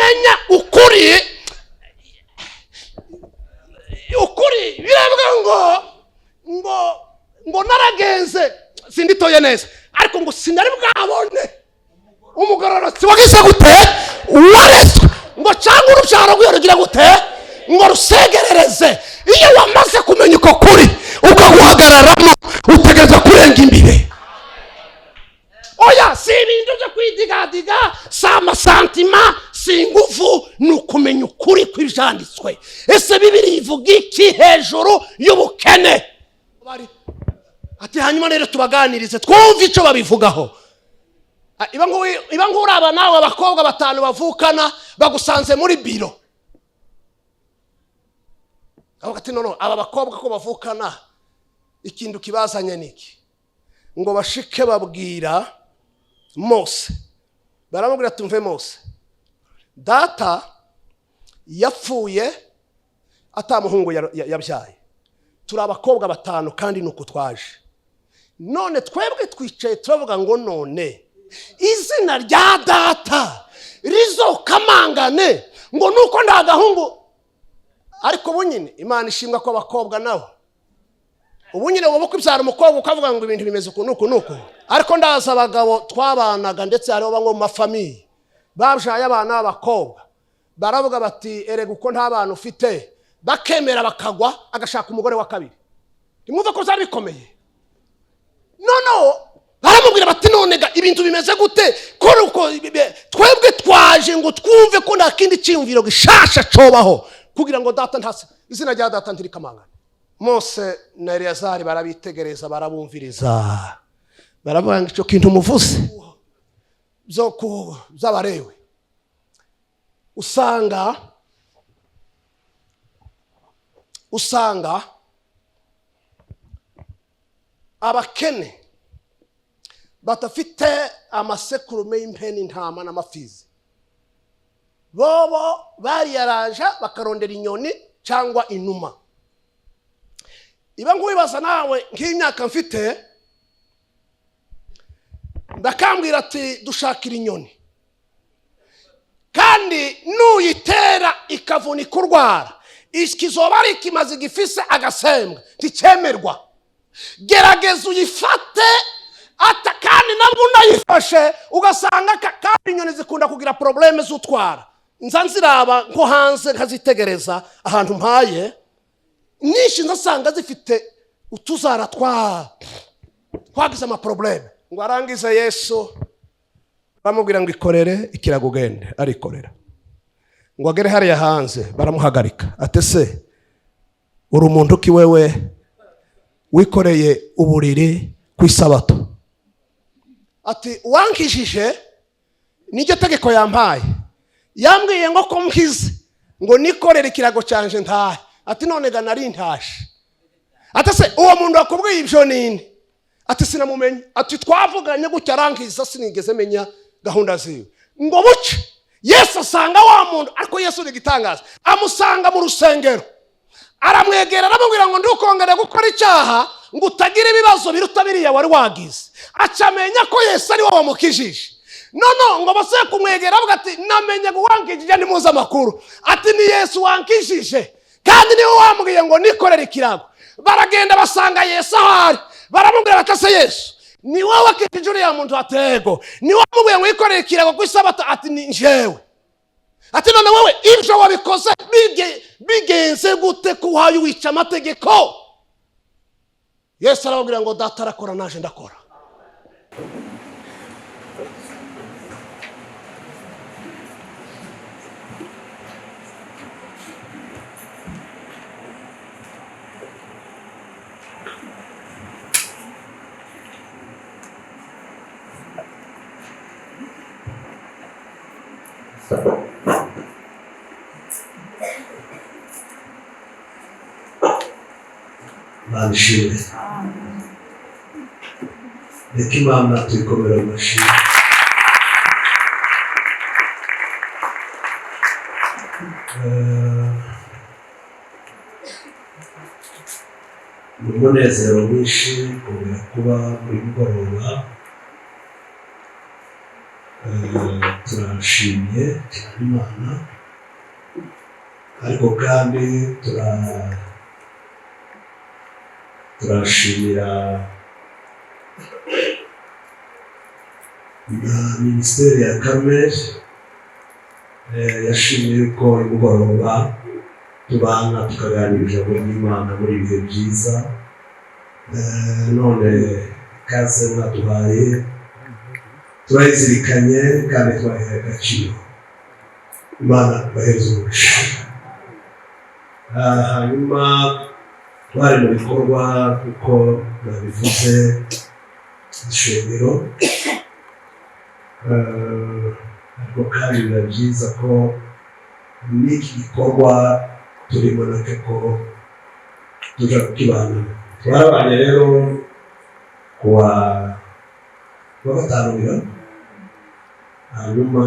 kumenya ukuri biravuga ngo naragenze sinditoye neza ariko ngo sinari bwabone umugororotsi wagize gute waretswe ngo cyangwa urubyaro rw'irugira gute ngo rusegerereze. iyo wamaze kumenya uko kuri ukaguhagararamo utegereza kurenga imbere. oya si ibintu byo kwidigadiga si amasantima si ingufu ni ukumenya ukuri kw'ibyanditswe. ese Bibiliya ivuga iki hejuru y'ubukene? ati hanyuma rero tubaganirize twumve icyo babivugaho. iba ngura aba nawe abakobwa 5 bavukana bagusanze muri biro. ati no aba bakobwa ko bavukana ikintu kibazanye niki ngo bashike babwira Mose. baramubwira tumve Mose, data yapfuye atamuhungu yabyaye, turi abakobwa 5 kandi nuko twaje, none twebwe twicaye turavuga ngo none izina rya data rizokamangane ngo nuko ndagahungu. ariko bunyine Imana ishimwa ko abakobwa nabo ubunyine wowe kubyara umukobwa ukavuga ngo ibintu bimeze nuko ariko ndaza abagabo twabanaga ndetse hariho bamwe mu mafamiye babyaye abana b'abakobwa baravuga bati erega uko nta bana ufite bakemera bakagwa agashaka umugore wa kabiri. nimwumva ko zari bikomeye. no baramubwira bati none ibintu bimeze gute ko twebwe twaje ngo twumve ko nta kindi cyiyumviro gishasha cobaho kugira ngo data ntase izina rya data ntirikamangane. Mose na Eleyazari barabitegereza barabumviriza baravuga ngo icyo kintu muvuze z'abarewe usanga abakene batafite amasekurume y'impeni intama n'amafizi bobo bariyaraja bakarondera inyoni cyangwa inuma. iba ngubibaza nawe nk'imyaka mfite ndakambwira ati dushakira inyoni kandi nuyitera ikavunika urwara ikizoba ari ikimazi gifise agasembwa nticyemerwa. gerageza uyifate ata kandi nabwo unayifashe ugasanga kandi inyoni zikunda kugira probleme z'utwara. nza nziraba nko hanze nkazitegereza ahantu mpaye nyinshi nzasanga zifite utuzara twagize amaprobleme. ngo arangize Yesu bamubwira ngo ikorere ikiragugende arikorera. ngo agere hariya hanze baramuhagarika ate se uri umuntu ki wewe wikoreye uburiri ku isabato? ati wankijije niryo tegeko yampaye, yambwiye ngo ko mkize ngo nikorere ikirago cyanje ntahe. ati none ga nari ntashe. ati se uwo muntu akubwiye ibyo nini? ati sinamumenye. ati twavuganye gutya arangiza sinigeze menya gahunda ziwe. ngo buce Yesu asanga wa muntu, ariko Yesu ni gitangaza, amusanga mu rusengero aramwegera aramubwira ngo ndukongere gukora icyaha ngo utagira ibibazo biruta biriya wari wagize. acamenya ko Yesu ari wowe wamukijije. ngo bose kumwegera avuga ati namenye ngo wankijije ni muza makuru. ati ni Yesu wankijije kandi niwe wambwiye ngo nikorere ikirago. baragenda basanga Yesu ahari baramubwira batase Yesu ni wowe wakijije uriya muntu? atego ni wowe wamubwiye ngo yikorere ikirago ku isabato? ati ni njyewe. ati none wowe ibyo wabikoze bigenze gute ko uhaye wica amategeko? Yesu arababwira ngo data arakora naje ndakora. Manshime reka Imana tuyikomere amashyi. Ni umunezero mwinshi kubera kuba muri mugoroba turashimye cyane Imana, ariko kandi turashimira na Minisiteri ya Kamere yashimiye ko imugoroba tubana tukaganira ijambo ry'Imana muri ibihe byiza. None kaze mwaduhaye turayizirikanye kandi twayihaye agaciro. Imana bahereza umugisha. Hanyuma twari mu bikorwa kuko babivuze ishengero, ariko kandi biba byiza ko n'iki gikorwa turimo nacyo ko tuja kukibana. Twarabanye rero kuwa gatanu, hanyuma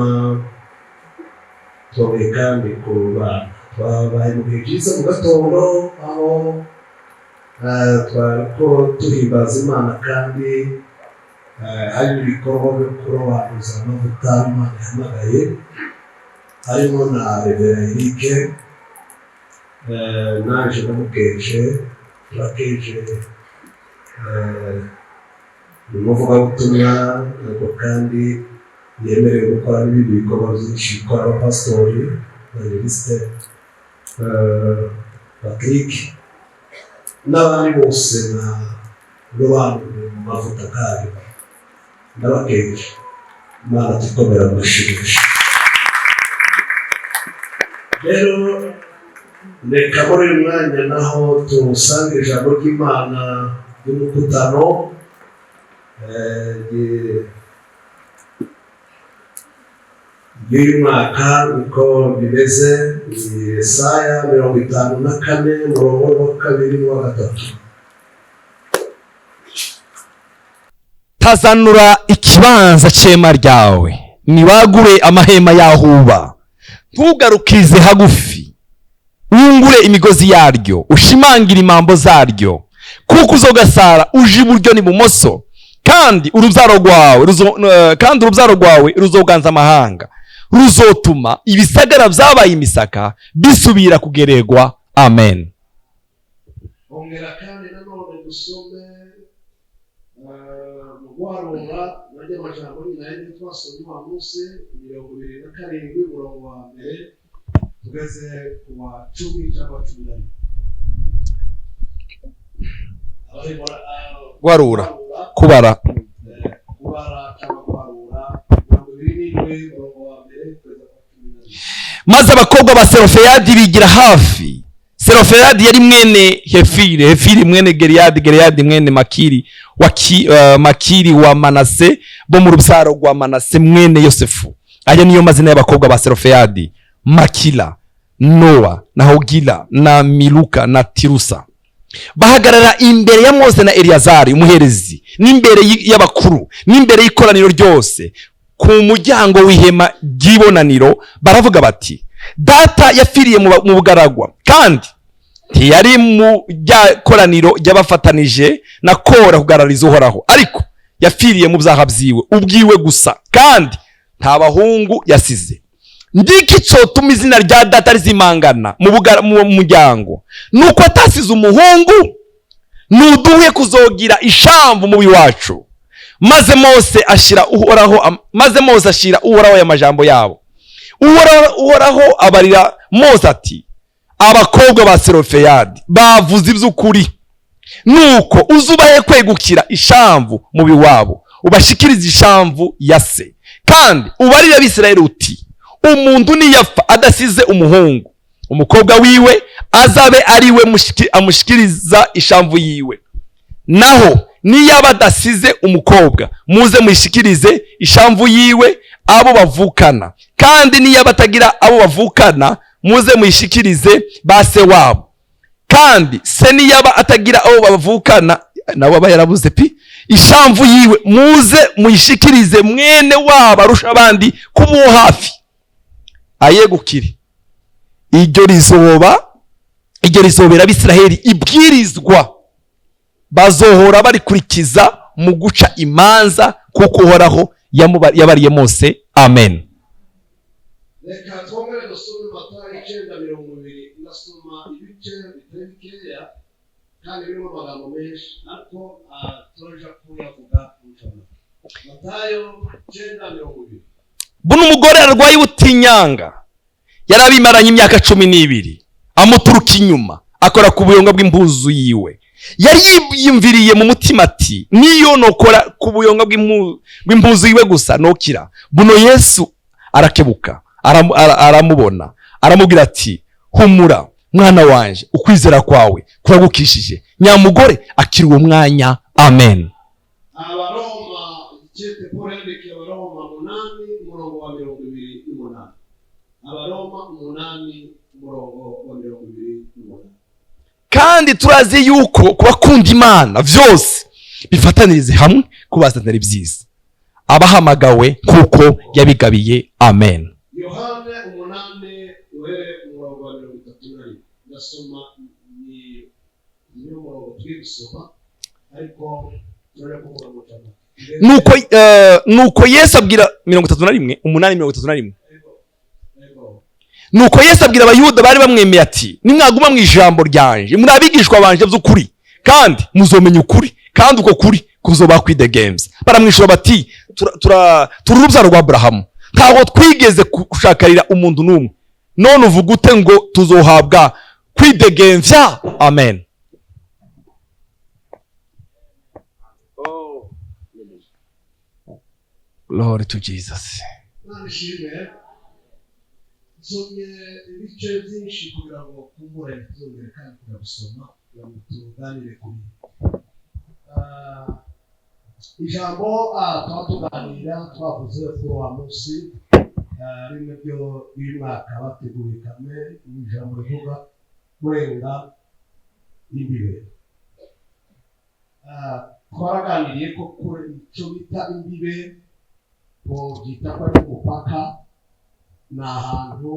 twongeye kandi kubana. Twabaye mu bihe byiza mu gatondo, aho twariko tuhimbaza Imana kandi hari ibikorwa byo kurobanuza amavuta Imana yahamagaye, harimo na Reverend Eric, naje namukeje, turakeje umuvugabutumwa, ariko kandi yemerewe gukora n'ibindi bikorwa byinshi bikora abapasitori n'abayobozi Patrick n'abandi bose n'abantu mu mavuta kayo n'abakeje. Imana tukomera amashimisho. Rero reka muri uyu mwanya naho tusange ijambo ry'Imana ry'umukutano y'uyu mwaka niko bimeze. Ni Yesaya 54 umurongo wa 2 n'uwa 3. Tazanura ikibanza cyema ryawe, niwagure amahema yahuba, ntugarukize hagufi, wungure imigozi yaryo, ushimangire imambo zaryo, kuko uzogasara uje iburyo n'ibumoso, kandi urubyaro rwawe ruzoganza amahanga, ruzotuma ibisagara byabaye imisaka bisubira kugererwa. Amen. Ongera kandi nanone dusome Warora najya amajambo y'inaye twasomye wa Mose 27 umurongo wa mbere tugeze kuwa 10 cyangwa 11. Warura kubara cyangwa Warura 27 umurongo wa mbere tugeze kuwa 12. Maze abakobwa ba Serofeyadi bigira hafi. Serofeyadi yari mwene Hefiri mwene Geriyadi mwene Makiri wa Manase, bo mu rubyaro rwa Manase mwene Yosefu. Aya niyo mazina y'abakobwa ba Serofeyadi: Makila, Noa na Hogila na Miluka na Tirusa. Bahagarara imbere ya Mose na Eliyazari umuherezi, n'imbere y'abakuru, n'imbere y'ikoraniro ryose ku muryango w'ihema ry'ibonaniro, baravuga bati: data yapfiriye mu bugaragwa, kandi ntiyari mu koraniro ry'abafatanije na Kora kugaragariza Uhoraho, ariko yapfiriye mu byaha byiwe ubwiwe gusa, kandi nta bahungu yasize. Ndiki cyotuma izina rya data rizimangana mu muryango, nuko atasize umuhungu, nuduhe kuzogira ishamvu mu biwacu. Maze Mose ashira Uhoraho y'amajambo yabo. Uhoraho abarira Mose ati: abakobwa ba Serofeyadi bavuze iby'ukuri, nuko uzubahe kwegukira ishamvu mu biwabo, ubashikiriza ishamvu ya se, kandi ubarire Abisirayeli uti: umuntu niyapfa adasize umuhungu, umukobwa wiwe azabe ari we amushikiriza ishamvu yiwe. Naho niyaba adasize umukobwa, muze muyishikirize ishamvu yiwe abo bavukana, kandi niyaba atagira abo bavukana, muze muyishikirize base wabo. Kandi se niyaba atagira abo bavukana, nabo aba yarabuze ishamvu yiwe, muze muyishikirize mwene wabo arusha abandi kuba hafi, ayegukire. Iryo rizobera Abisirayeli ibwirizwa, bazohora barikurikiza mu guca imanza, kuko Uhoraho yabariye Mose amen. reka twongere dusome Matayo 9:20. ndasoma ibice bitari bikeya kandi birimo amagambo menshi ariko turaja kuyavuga inshallah. Matayo 9:20. Buno umugore arwaye ubutinyanga yarabimaranye imyaka 12, amuturuka inyuma akora ku buyonga bw'impuzu yiwe. Yari yiyumviriye mu mutima ati niyo nokora ku buyonga bw'impuzu yiwe gusa nokira. Buno Yesu arakebuka aramubona aramubwira ati humura mwana wanje, ukwizera kwawe kuragukishije. Nyamugore akira uwo mwanya, amen. Abaroma chete porendeke Abaroma 8:28. Abaroma 8:28. Kandi turazi yuko kubakunda Imana vyose bifatanirize hamwe kubazanira ibyiza abahamagawe kuko yabigabiye, amen. Yohane 8:31. Ndasoma ni murongo twibisoma ariko turakuvuga mu cyane. Nuko Yesu abwira 8:31. Nuko Yesu abwira abayuda bari bamwemeye ati nimwaguma mu ijambo ryanje muri abigishwa banje by'ukuri kandi muzomenya ukuri kandi uko kuri kuzoba kwidegemza. Baramwishura bati turi urubyaro rwa Aburahamu, ntaho twigeze kushakarira umuntu n'umwe, none uvuga ute ngo tuzohabwa kwidegemvya, amen. Glory to Jesus. Nsomye ibice byinshi kugira ngo kumbure tuzongere kandi kurabisoma kugira ngo tuganire kuri ijambo twatuganira twavuze kuri wa munsi rimwe byo uyu mwaka bateguye kamwe ijambo rivuga kurenga imbibe. Twaraganiriye ko kure icyo bita imbibe ko byita ko ari umupaka, ni ahantu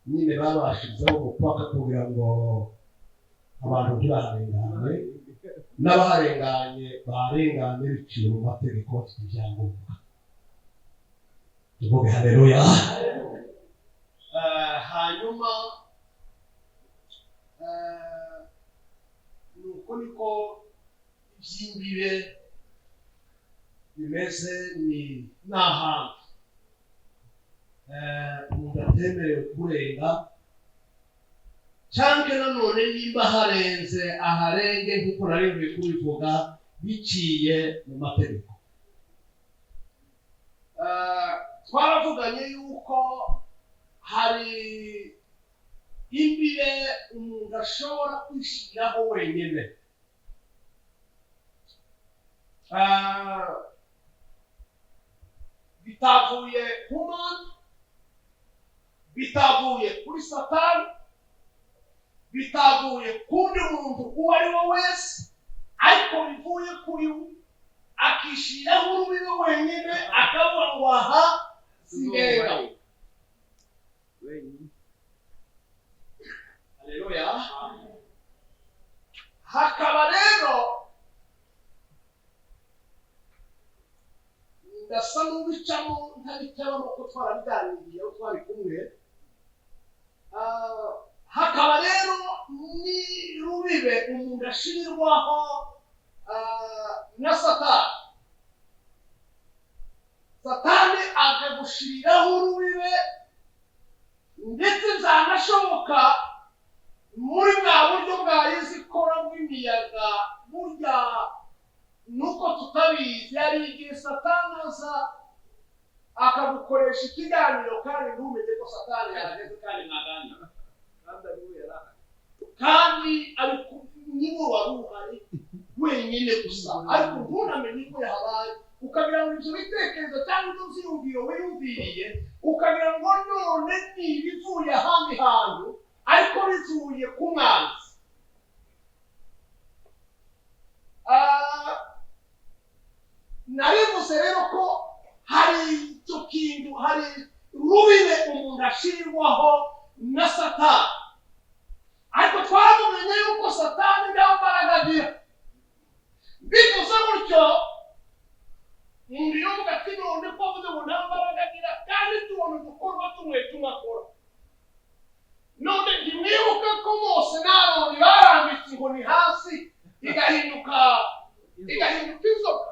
nyine babashizeho umupaka kugira ngo abantu ntibaharengane, n'abaharenganye barengane biciye mu mategeko bafite ibyangombwa. Tuvuge haleluya. Hanyuma nuko niko iby'imbibe bimeze, ni n'ahantu umuntu atemerewe kurenga, cyangwa nanone nimba harenze aharenge nk'uko nari kubivuga biciye mu mategeko. Twaravuganye yuko hari imbibe umuntu ashobora kwishiraho wenyine, bitavuye ku Mana, bitavuye kuri Satani, bitavuye kundi muntu uwo ari we wese, ariko bivuye kuri we akishiraho urubibe wenyine akavuga ngo aha sindenga. Haleluya. Hakaba rero ndasa n'ubicamo ntabicamo ko twarabiganiriye aho twari kumwe. Hakaba rero ni rubibe umuntu ashirirwaho na Satani. Satani akagushiriraho urubibe, ndetse zanashoboka muri bwa buryo bwa izikora bw'imiyaga. Burya nuko tutabizi, hari igihe Satani aza akagukoresha ikiganiro kandi ntumenye ko Satani yarageze kandi ntaganira kandi ariko nibo wari uhari wenyine gusa, ariko ntunamenye ko yahabaye, ukagira ngo ibyo bitekerezo cyangwa ibyo byiyumviro wiyumviriye ukagira ngo none ni ibivuye ahandi hantu ariko bivuye ku mwanzi. Narivuze rero ko hari icyo kintu, hari rubibe umuntu ashirirwaho na Satani, ariko twaramumenye yuko Satani nta mbaraga agira. Bivuze gutyo muri yo mugati none ko avuze ngo nta mbaraga agira kandi tubona udukorwa tumwe tumakora none ntimwibuke ko Mose n'Aroni barambitse inkoni hasi igahinduka inzoka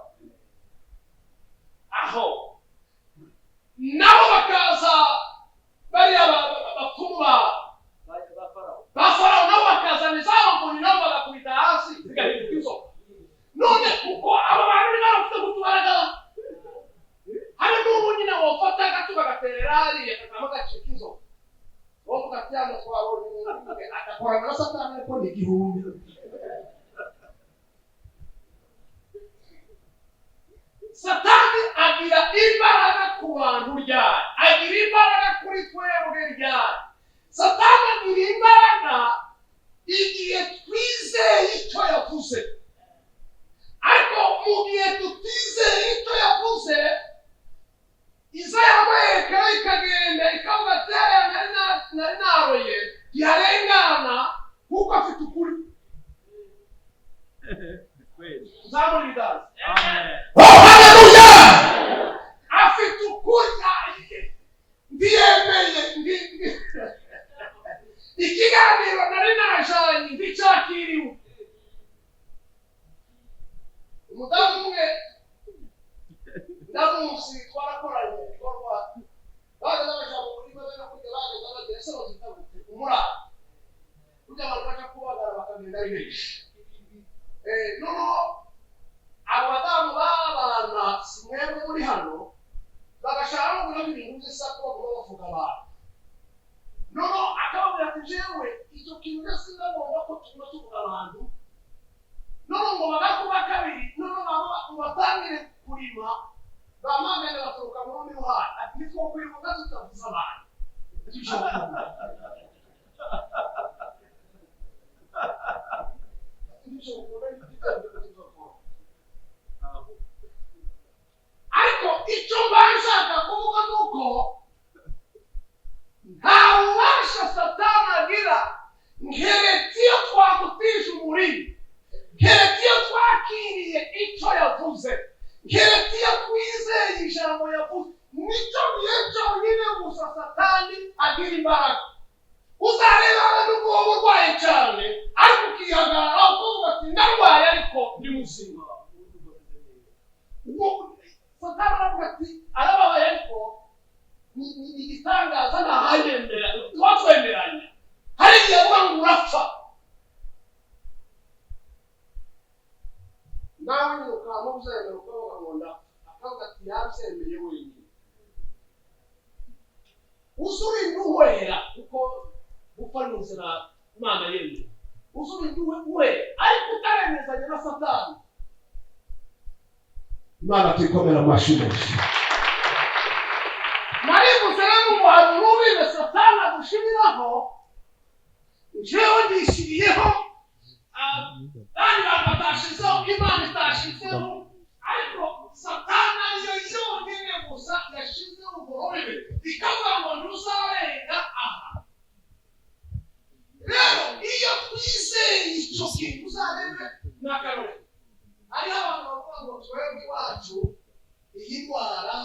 aho nabo bakaza bariya bapfumu ba Farawo nabo bakazana izabo nkoni nabo bagakubita hasi zigahinduka inzoka none kuko aba bantu ni bafite kutubaraga hari n'ubu nyine wafata agati bagaterera hariya kakaba gacika inzoka wowe ugatyana twabonye agakorana na Satani ariko ni igihumbi Satani agira imbaraga ku bantu ryari agira imbaraga kuri twebwe ryari Satani agira imbaraga igihe twizeye icyo yavuze ariko mu gihe tutizeye icyo yavuze iza yabereka ikagenda ikavuga ati nari naroye yarengana kuko afite ukuri uzamura ibiganza haleluya afite ukuri ndiyemeye ikiganiro nari najanye ndicyakiriwe umudamu umwe ndamuzi twarakoranye igikorwa baje n'abajambo muri maze no kujya baje n'abagere se bazitabuke umurara kujya abantu baje kubagara bakagenda ari benshi nono abo badamu babana simwebwe muri hano bagashaka no kugira ibintu by'isako bagomba bavuga abantu nono akababwira ati jewe icyo kintu sinabona ko tugomba tuvuga abantu nono ngo bagakuba kabiri nono nabo batangire kurima bamagane baturuka mu rundi ruhande ati nitwo kwibuka tutavuze abantu ariko icyo bashaka kuvuga nuko nta ubasha Satani agira nkeretse iyo twagutije umurimo nkeretse iyo twakiriye icyo yavuze nkeretse iyo twizeye ijambo yavuze nicyo gihe cyonyine gusa Satani agira imbaraga uzareba n'ubwo wowe urwaye cyane ariko ukihagarara ukavuga ati ndarwaye ariko ndi muzima Satani aravuga ati arababaye ariko ni igitangaza ntahayemera twatwemeranya hari igihe avuga ngo urapfa nawe nyine ukaba uzemera ukavuga ngo ndapfa akavuga ati yabyemeye wenyine uzurinda uhwera kuko gupfa ni inzira Imana yemeye uzurinda uhwera ariko utaremezanya na Satani Imana tuyikomera amashyi menshi naribuze rero umuhantu n'ubibe Satani adushiriraho njyewe ndishyiriyeho kandi batashizeho Imana itashizeho ariko Satani ariyo yonyine gusa yashyizeho uburobe ikavuga ngo ntuzarenga aha rero iyo twizeye icyo kintu uzarebe n'akarore hariho abantu bavuga ngo twebwe iwacu iyi ndwara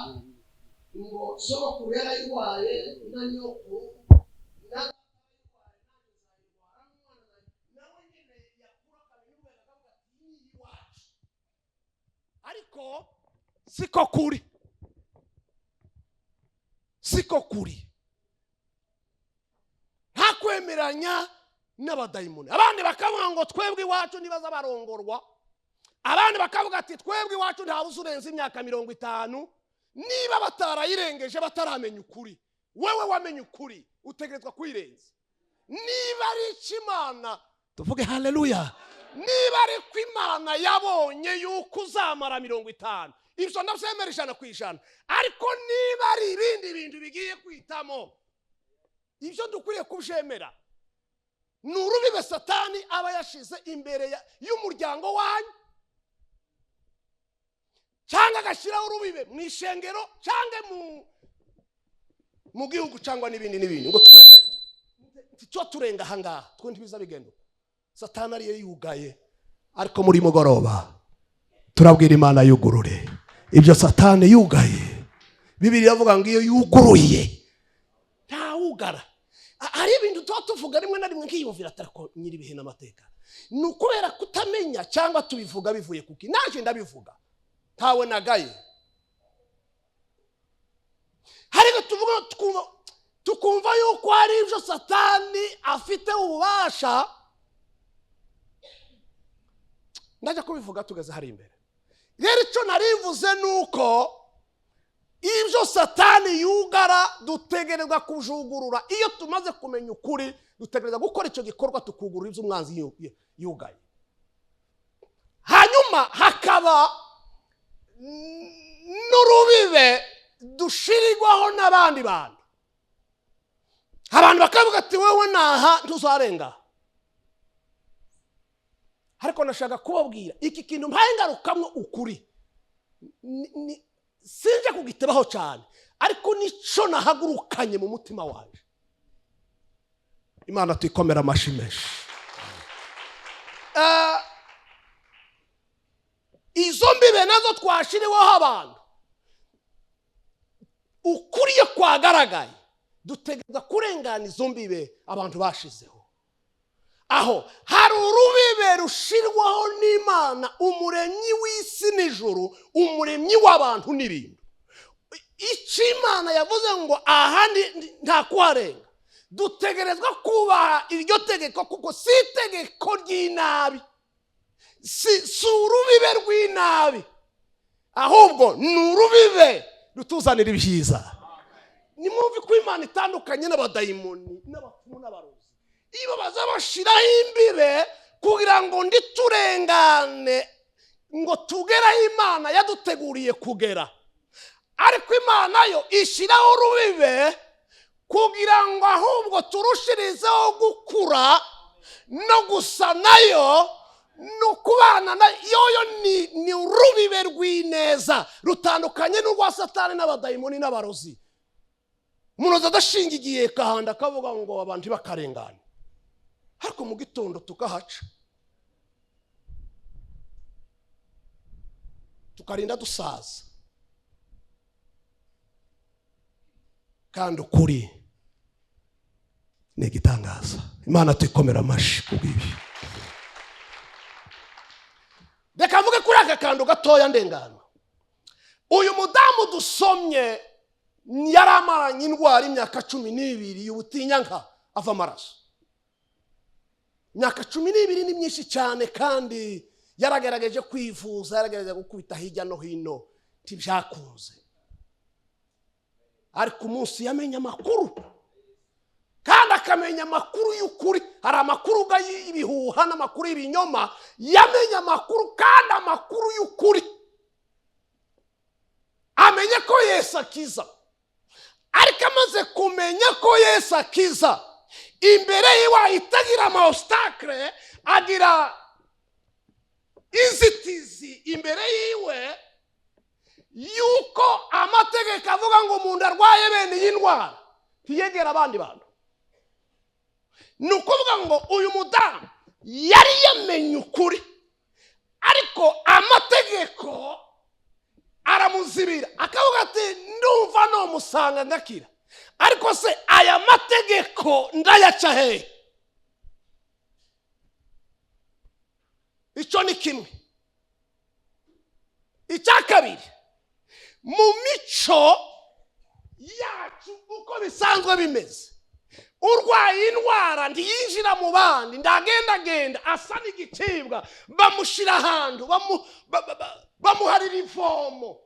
ngo sogokuru yarayirwaye na nyokuru ariko siko kuri nta kwemeranya n'abadayimoni abandi bakavuga ngo twebwe iwacu nibaza barongorwa abandi bakavuga ati twebwe iwacu ntawe uzurenza imyaka 50 niba batarayirengeje bataramenya ukuri wewe wamenye ukuri utegerezwa kwirenza niba ari Imana tuvuge haleluya niba ari ko Imana yabonye yuko uzamara 50 ibyo ndabyemera 100%, ariko niba ari ibindi bintu bigiye kwitamo ibyo dukwiriye kubyemera ni urubibe Satani aba yashize imbere y'umuryango wanyu cyangwa agashyiraho urubibe mu ishengero cyangwa mu gihugu cyangwa n'ibindi ngo twebwe icyo turenga ahangaha twe ntibiza bigendo Satani ariyo yugaye ariko muri mugoroba turabwira Imana yugurure ibyo satani yugaye, Bibiliya iravuga ngo iyo yuguruye ntawugara. Hari ibintu tuba tuvuga rimwe na rimwe nkiyumvira atariko nyiribihe n'amateka, ni ukubera kutamenya cyangwa tubivuga bivuye kuki. Naje ndabivuga ntawe nagaye. Hari tukumva yuko hari ibyo satani afite ububasha, ndajya kubivuga tugeze hari imbere. Rero icyo narivuze nuko ibyo satani yugara dutegerezwa kujugurura. Iyo tumaze kumenya ukuri dutegereza gukora icyo gikorwa, tukugurura ibyo umwanzi yugaye. Hanyuma hakaba n'urubibe dushirirwaho n'abandi bantu. Abantu bakavuga ati wewe naha ntuzarenga. Ariko nashaka kubabwira iki kintu mpaye ngarukamwe ukuri, sinje kugitebaho cyane, ariko nico nahagurukanye mu mutima waje. Imana tuyikomera amashi menshi. Izo mbibe nazo twashiriweho abantu, ukuriye kwagaragaye dutegereza kurengana izo mbibe abantu bashizeho. Aho hari urubibe rushirwaho n'Imana, umuremyi w'isi n'ijuru, umuremyi w'abantu n'ibintu. Icyo Imana yavuze ngo ahandi nta kuharenga, dutegerezwa kubaha iryo tegeko, kuko si itegeko ry'inabi, si urubibe rw'inabi, ahubwo ni urubibe rutuzanira ibyiza. Nimwumve ko Imana itandukanye n'abadayimoni n'abapfumu n'abarozi. Iyo baza bashiraho imbibe kugira ngo nditurengane ngo tugeraho Imana yaduteguriye kugera, ariko Imana yo ishiraho urubibe kugira ngo ahubwo turushirizeho gukura no gusa nayo no kubana nayo. Ni urubibe rw'ineza rutandukanye n'urwa satani n'abadayimoni n'abarozi. Umuntu adashingiye kahanda akavuga ngo abantu bakarengana, ariko mu gitondo tukahaca tukarinda dusaza. Kandi ukuri ni igitangaza. Imana tuyikomera amashi kubwibi. Reka mvuge kuri aka kantu gatoya ndengana. Uyu mudamu dusomye yaramaranye indwara imyaka 12 y'ubutinyanka ava amaraso. Imyaka 12 ni myinshi cyane, kandi yaragerageje kwivuza, yaragerageje gukubita hirya no hino ntibyakunze. Ariko umunsi yamenya amakuru, kandi akamenya amakuru y'ukuri. Hari amakuru y'ibihuha n'amakuru y'ibinyoma, yamenya amakuru kandi amakuru y'ukuri. Amenye ko Yesu akiza, ariko amaze kumenya ko Yesu akiza, imbere yiwe itagira amaobstacle, agira inzitizi imbere yiwe yuko amategeko avuga ngo umuntu arwaye bene iyi ndwara ntiyegera abandi bantu. Ni ukuvuga ngo uyu mudamu yari yamenye ukuri, ariko amategeko aramuzibira, akavuga ati ndumva no musanga ngakira, ariko se aya mategeko ndayaca hehe? Icyo ni kimwe. Icya kabiri, mu mico yacu uko bisanzwe bimeze, urwaye indwara ntiyinjira mu bandi, ndagendagenda asa n'igicibwa, bamushira ahantu, bamuharira ivomo.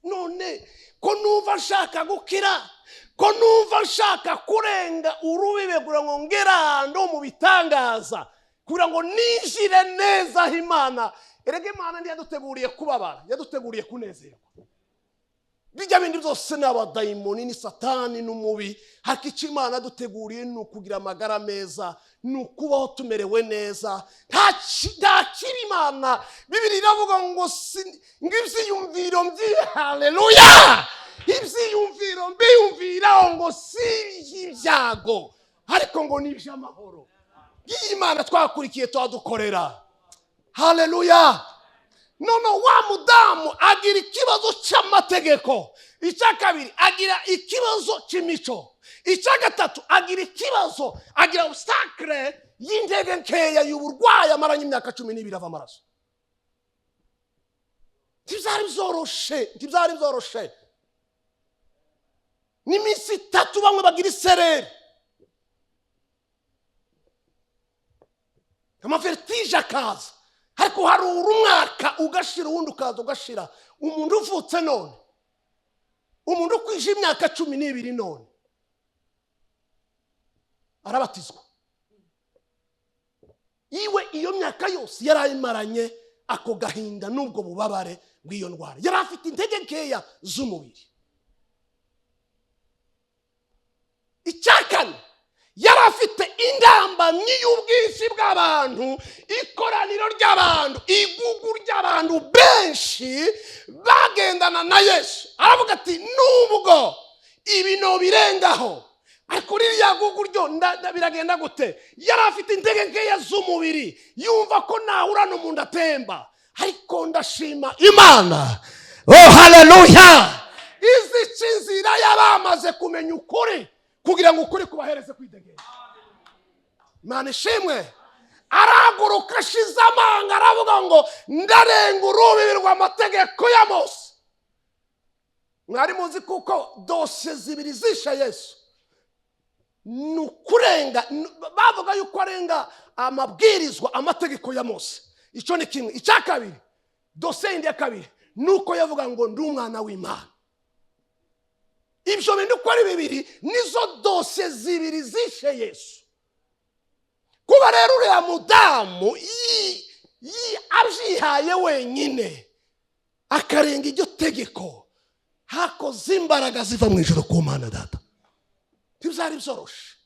None ko numva nshaka gukira, ko numva nshaka kurenga urubibe kugira ngo ngere ahantu mu bitangaza, kugira ngo ninjire neza aho Imana. Erega Imana ntiyaduteguriye kubabara, yaduteguriye kunezerwa. Bijya bindi byose n'abadayimoni ni satani n'umubi, hakica Imana duteguriye ni ukugira amagara meza, ni ukubaho tumerewe neza. Nta kibi Imana. Bibiliya iravuga ngo ibyiyumviro mbi, haleluya, ibyiyumviro mbiyumviraho ngo si iby'ibyago, ariko ngo ni iby'amahoro. Iyi Imana twakurikiye twadukorera, haleluya. none wa mudamu agira ikibazo cy'amategeko, icya kabiri agira ikibazo cy'imico, icya gatatu agira ikibazo, agira obstacle y'intege nkeya y'uburwayi amaranye imyaka 12 ava amaraso. Ntibyari byoroshe n'iminsi 3 bamwe bagira isereri, amavertige akaza, ariko hari umwaka ugashira uwundi ukaza ugashira. Umuntu uvutse none, umuntu kwije imyaka 12 none arabatizwa, iwe iyo myaka yose yarayimaranye ako gahinda n'ubwo bubabare bw'iyo ndwara, yari afite intege nkeya z'umubiri. Icyakane yari afite indambamyi y'ubwinshi bw'abantu, ikoraniro ry'abantu, igugu ry'abantu benshi bagendana na Yesu. Aravuga ati nubwo ibino birengaho, ariko ririya gugu ryo biragenda gute? Yari afite intege nkeya z'umubiri, yumva ko nahura n'umuntu atemba. Ariko ndashima Imana, oh haleluya, izi nzira y'abamaze kumenya ukuri kugira ngo ukuri kubahereze kwidegera. Imana ishimwe. Araguruka ashize amanga aravuga ngo ndarenga urubibi rw'amategeko ya Mose. Mwari muzi kuko dosiye zibiri zisha Yesu nukurenga, bavuga yuko arenga amabwirizwa, amategeko ya Mose. Icyo ni kimwe. Icya kabiri, dosiye indi ya kabiri nuko yavuga ngo ndi umwana w'Imana. Ibyo bintu uko ari bibiri nizo dosiye zibiri zishe Yesu. Kuba rero uriya mudamu abyihaye wenyine akarenga iryo tegeko, hakoze imbaraga ziva mu ijoro ku Mana Data. Ntibyari byoroshe.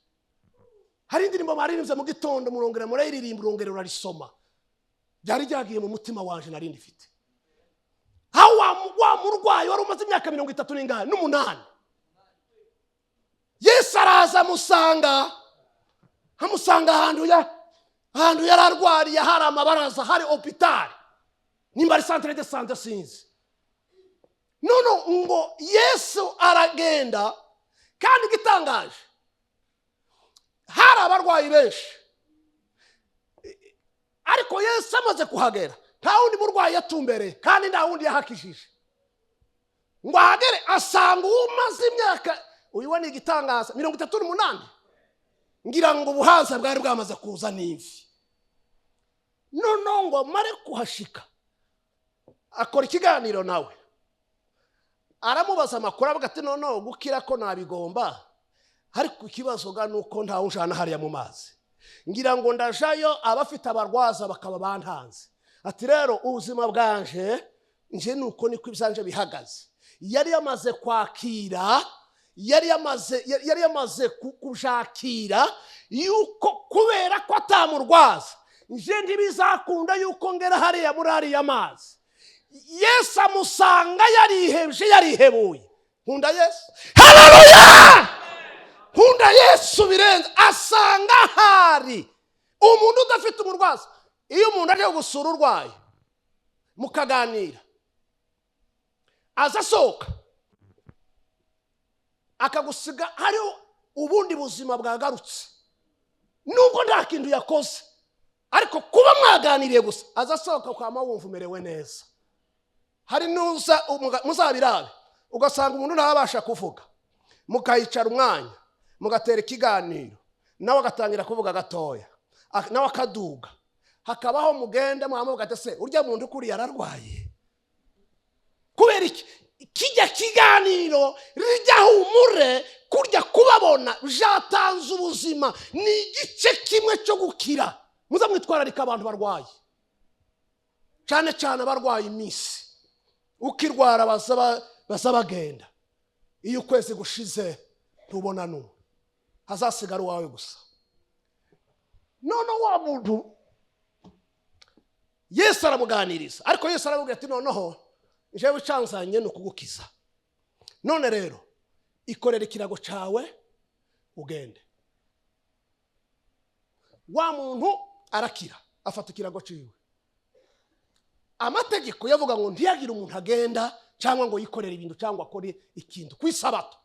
Hari indirimbo baririmbye mu gitondo, murongera murayiririmba, urongera urarisoma. Byari byagiye mu mutima wanje nari ndifite. Aho wa murwayi wari umaze imyaka 38 Yesu araza amusanga ahantu yararwariye, hari amabaraza, hari hopitali, nimba ari centre de santé sinzi. None ngo Yesu aragenda, kandi gitangaje hari abarwayi benshi, ariko Yesu amaze kuhagera nta wundi murwayi yatumbereye, kandi nta wundi yahakishije. Ngo ahagere asanga umaze imyaka, uyu ni igitangaza, 38, ngira ngo ubuhanza bwari bwamaze kuza n'imvi. None ngo mare kuhashika akora ikiganiro nawe, aramubaza amakuru, avuga ati none gukira ko nabigomba, ariko ikibazo ga nuko nta unjana hariya mu mazi, ngira ngo ndajayo abafite abarwaza bakaba bantanze. Ati rero ubuzima bwanje nje nuko niko ibyanje bihagaze. Yari yamaze kwakira, yari yamaze kujakira yuko kubera ko atamurwaza nje ntibizakunda yuko ngera hariya muri hariya amazi. Yesu amusanga yarihebuye. Nkunda Yesu, haleluya, nkunda Yesu birenze. Asanga hari umuntu udafite umurwaza. Iyo umuntu aje gusura urwaye mukaganira, azasohoka akagusiga hari ubundi buzima bwagarutse, nubwo nta kintu yakoze, ariko kuba mwaganiriye gusa azasohoka kwama wumva umerewe neza. Hari nuza muzabirabe ugasanga umuntu ntabasha kuvuga, mukayicara umwanya mugatera ikiganiro, nawe agatangira kuvuga gatoya, nawe akaduga, hakabaho mugenda mwamuvuga ati se urya muntu ukuri yararwaye. Kubera iki? Kijya kiganiro rijya humure, kurya kubabona byatanze ubuzima, ni igice kimwe cyo gukira. Muza mwitwararika abantu barwaye, cyane cyane abarwaye iminsi. Ukirwara bazabagenda, iyo ukwezi gushize ntubona n'umwe, hazasigara uwawe gusa. None wa muntu Yesu aramuganiriza, ariko Yesu aravuga ati noneho jewe canzanye no kugukiza. None rero ikorera ikirago cawe ugende. Wa muntu arakira, afata ikirago ciwe amategeko yavuga ngo ntiyagire umuntu agenda cyangwa ngo yikorere ibintu cyangwa akore ikintu ku isabato.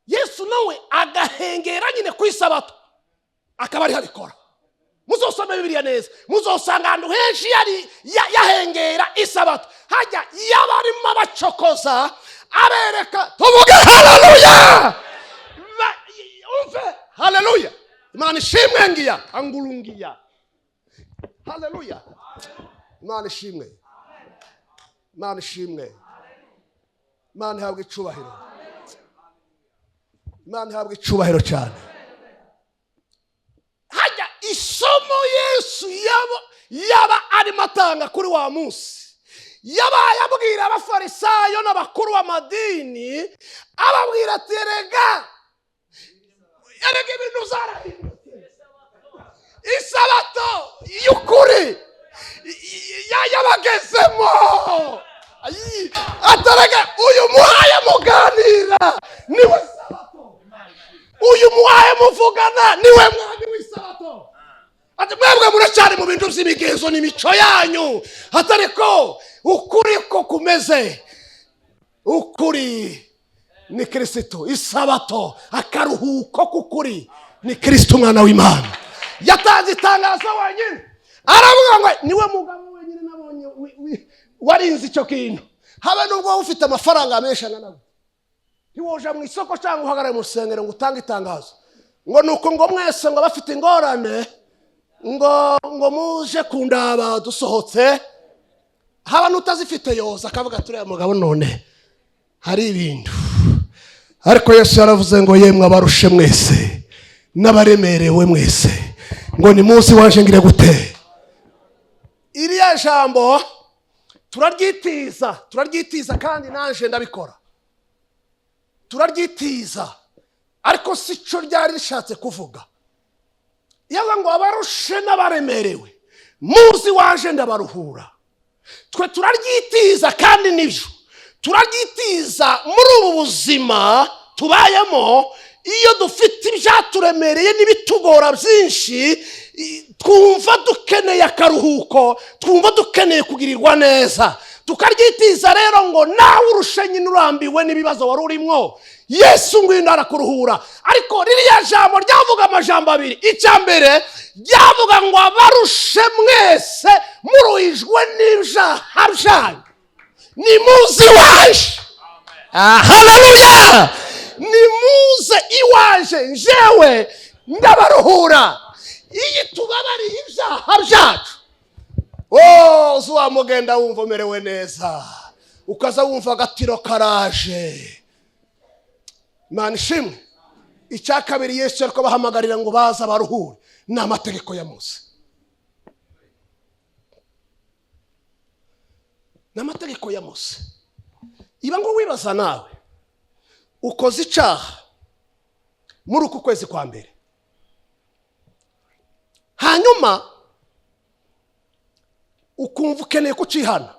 Yesu nawe agahengera nyine ku isabato akaba ari habikora. Muzosome Bibiliya neza, muzosanga ahantu henshi yahengera isabato, hajya yabarimo abacokoza abereka tuvuge haleluya. Umve haleluya. Imana ishimwe ngiya angurungiya. Haleluya. Imana ishimwe. Imana ishimwe. Imana ihabwe icubahiro. Imana ihabwe icubahiro cyane. Hajya isomo Yesu yaba arimo atanga kuri wa munsi, yabaye abwira abafarisayo n'abakuru b'amadini, ababwira ati erega ibintu zarahindutse. Isabato y'ukuri yabagezemo. Atarega uyu muhaye muganira niwe sabato, uyu muhaye muvugana niwe mwami w'isabato. Ati mwebwe muracyari mu bintu by'imigenzo n'imico yanyu, atariko ukuri ko kumeze. Ukuri ni Kristo. Isabato akaruhuko k'ukuri ni Kristo umwana w'Imana. Yatanze itangazo wenyine, aravuga ngo niwe mugabo wenyine nabonye warinze icyo kintu. Habe nubwo ufite amafaranga menshi angana, ntiwoja mu isoko cyangwa uhagarare mu rusengero ngo utange itangazo ngo nuko ngo mwese ngo bafite ingorane ngo muje kundaba dusohotse. Haba n'utazifite yoza akavuga turiya mugabo none hari ibintu. Ariko Yesu yaravuze ngo yemwe abarushe mwese n'abaremerewe mwese ngo ni munsi wanje ngire gute. Iriya jambo turaryitiza kandi nanje ndabikora. Turaryitiza ariko si cyo ryari rishatse kuvuga. Yavuga ngo abarushe n'abaremerewe munsi wanje ndabaruhura. Twe turaryitiza kandi nibyo turaryitiza muri ubu buzima tubayemo. Iyo dufite ibyaturemereye n'ibitugora byinshi, twumva dukeneye akaruhuko, twumva dukeneye kugirirwa neza, tukaryitiza rero ngo nawe urushe nyine urambiwe n'ibibazo wari urimo, Yesu ngwino arakuruhura. Ariko ririya jambo ryavuga amajambo abiri. Icya mbere ryavuga ngo abarushe mwese muruhijwe n'ibyaha byanyu ni muzi waje. Haleluya. Ni muze iwaje njewe ndabaruhura. Iyi tubabariye ibyaha byacu, uzamugenda wumva umerewe neza, ukaza wumva agatiro karaje. Imana ishimwe. Icya kabiri Yesu ariko bahamagarira ngo baza baruhure ni amategeko ya Mose. N'amategeko ya Mose. Iba ngo wibaza nawe ukoze icyaha muri uku kwezi kwa mbere, hanyuma ukumva ukeneye kucihana,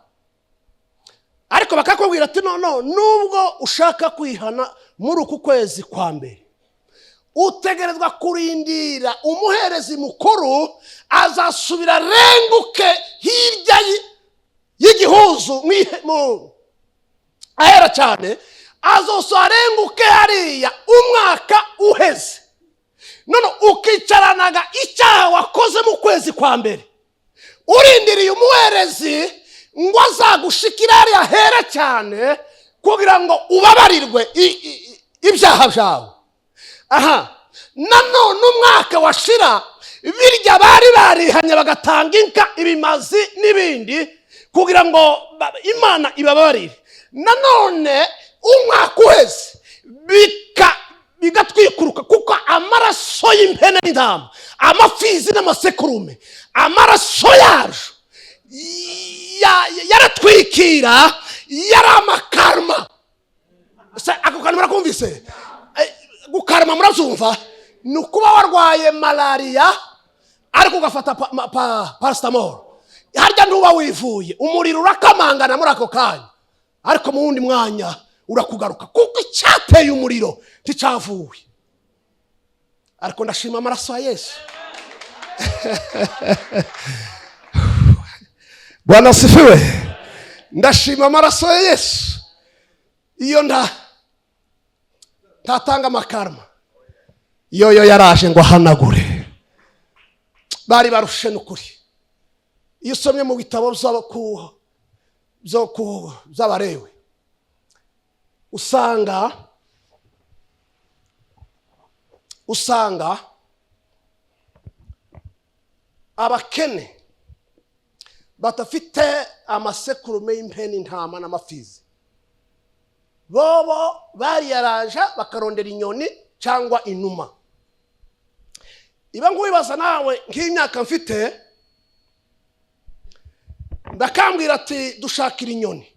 ariko bakakubwira ati nubwo ushaka kwihana muri uku kwezi kwa mbere, utegerezwa kurindira umuherezi mukuru azasubira renguke hirya y'igihuzu ahera cyane, azosarenguke hariya umwaka uheze. None ukicaranaga icyaha wakoze mu kwezi kwa mbere, urindiriye umuherezi ngo azagushikira hariya hera cyane kugira ngo ubabarirwe ibyaha byawe. Nanone umwaka washira, birya bari barihanye bagatanga inka, ibimazi n'ibindi kugira ngo Imana ibabarire. Nanone umwaka uheze bigatwikuruka kuko amaraso y'impene n'intama, amafizi n'amasekurume, amaraso yaje yaratwikira, yari amakarma. Ako kantu murakumvise? Gukarma murabyumva? Ni ukuba warwaye malariya ariko ugafata paracetamol, harya ntuba wivuye, umuriro urakamangana muri ako kanya, ariko mu wundi mwanya urakugaruka kuko icyateye umuriro nticyavuye. Ariko ndashima amaraso ya Yesu. Bwana asifiwe. Ndashima amaraso ya Yesu. Iyo ntatanga amakarma, iyo yaraje ngo ahanagure. Bari barushe n'ukuri. Iyo usomye mu bitabo by'Abalewi usanga abakene batafite amasekurume y'impeni, intama n'amafizi, bobo bariyaraje bakarondera inyoni cyangwa inuma. Iba nkwibaza nawe nk'imyaka mfite, ndakambwira ati dushakira inyoni,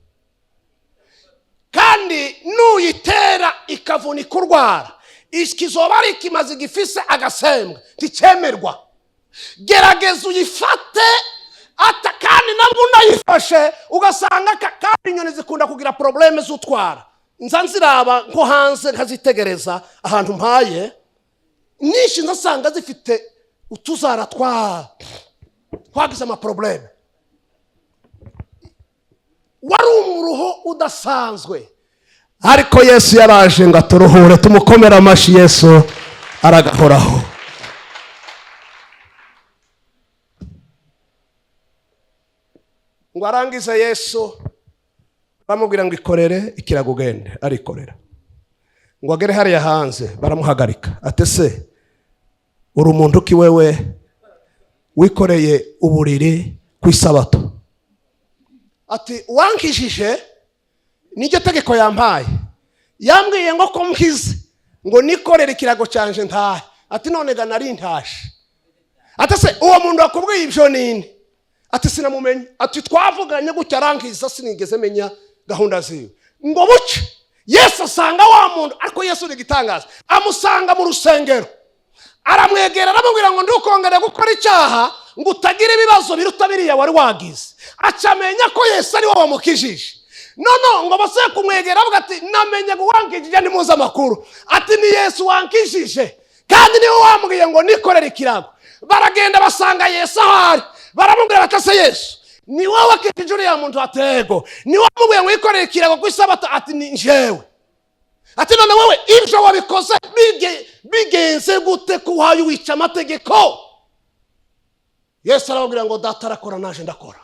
kandi nuyitera ikavunika urwara, ikizoba ari ikimazi gifise agasembwa nticyemerwa. Gerageza uyifate, ata kandi nabwo unayifashe ugasanga kandi inyoni zikunda kugira probleme z'utwara. Nza nziraba nko hanze nkazitegereza ahantu mpaye, nyinshi nzasanga zifite utuzara twagize amaprobleme. Wari umuruho udasanzwe, ariko Yesu yaraje ngo aturuhure. Tumukomera amashi, Yesu aragahoraho. Ngo arangize Yesu bamubwira ngo ikorere ikirago ugende, arikorera. Ngo agere hariya hanze baramuhagarika, ate se uri umuntu ki wewe wikoreye uburiri ku isabato? Ati wankijije niryo tegeko yampaye, yambwiye ngo ko mkize ngo nikorere ikirago cyanje ntahe. Ati none ga nari ntashe. Ate se uwo muntu wakubwiye ibyo nini? Ati sinamumenye. Ati twavuganye gutya arangiza sinigeze menya gahunda ziwe. Ngo buce Yesu asanga wa muntu, ariko Yesu ni gitangaza, amusanga mu rusengero, aramwegera aramubwira ngo ndukongere gukora icyaha ngo utagira ibibazo biruta biriya wari wagize. Acamenya ko Yesu ari wowe wamukijije. No ngo bose kumwegera avuga ati namenye ngo wankijije ni muza makuru. Ati ni Yesu wankijije, kandi niwe wambwiye ngo nikorere ikirago. Baragenda basanga Yesu ahari, baramubwira batase Yesu ni wowe wakijije uriya muntu? Atego ni wowe wamubwiye ngo yikorere ikirago ku isabato? Ati ni njyewe. Ati none wewe ibyo wabikoze bigenze gute kuhaye wica amategeko? Yesu arababwira ngo data arakora naje ndakora.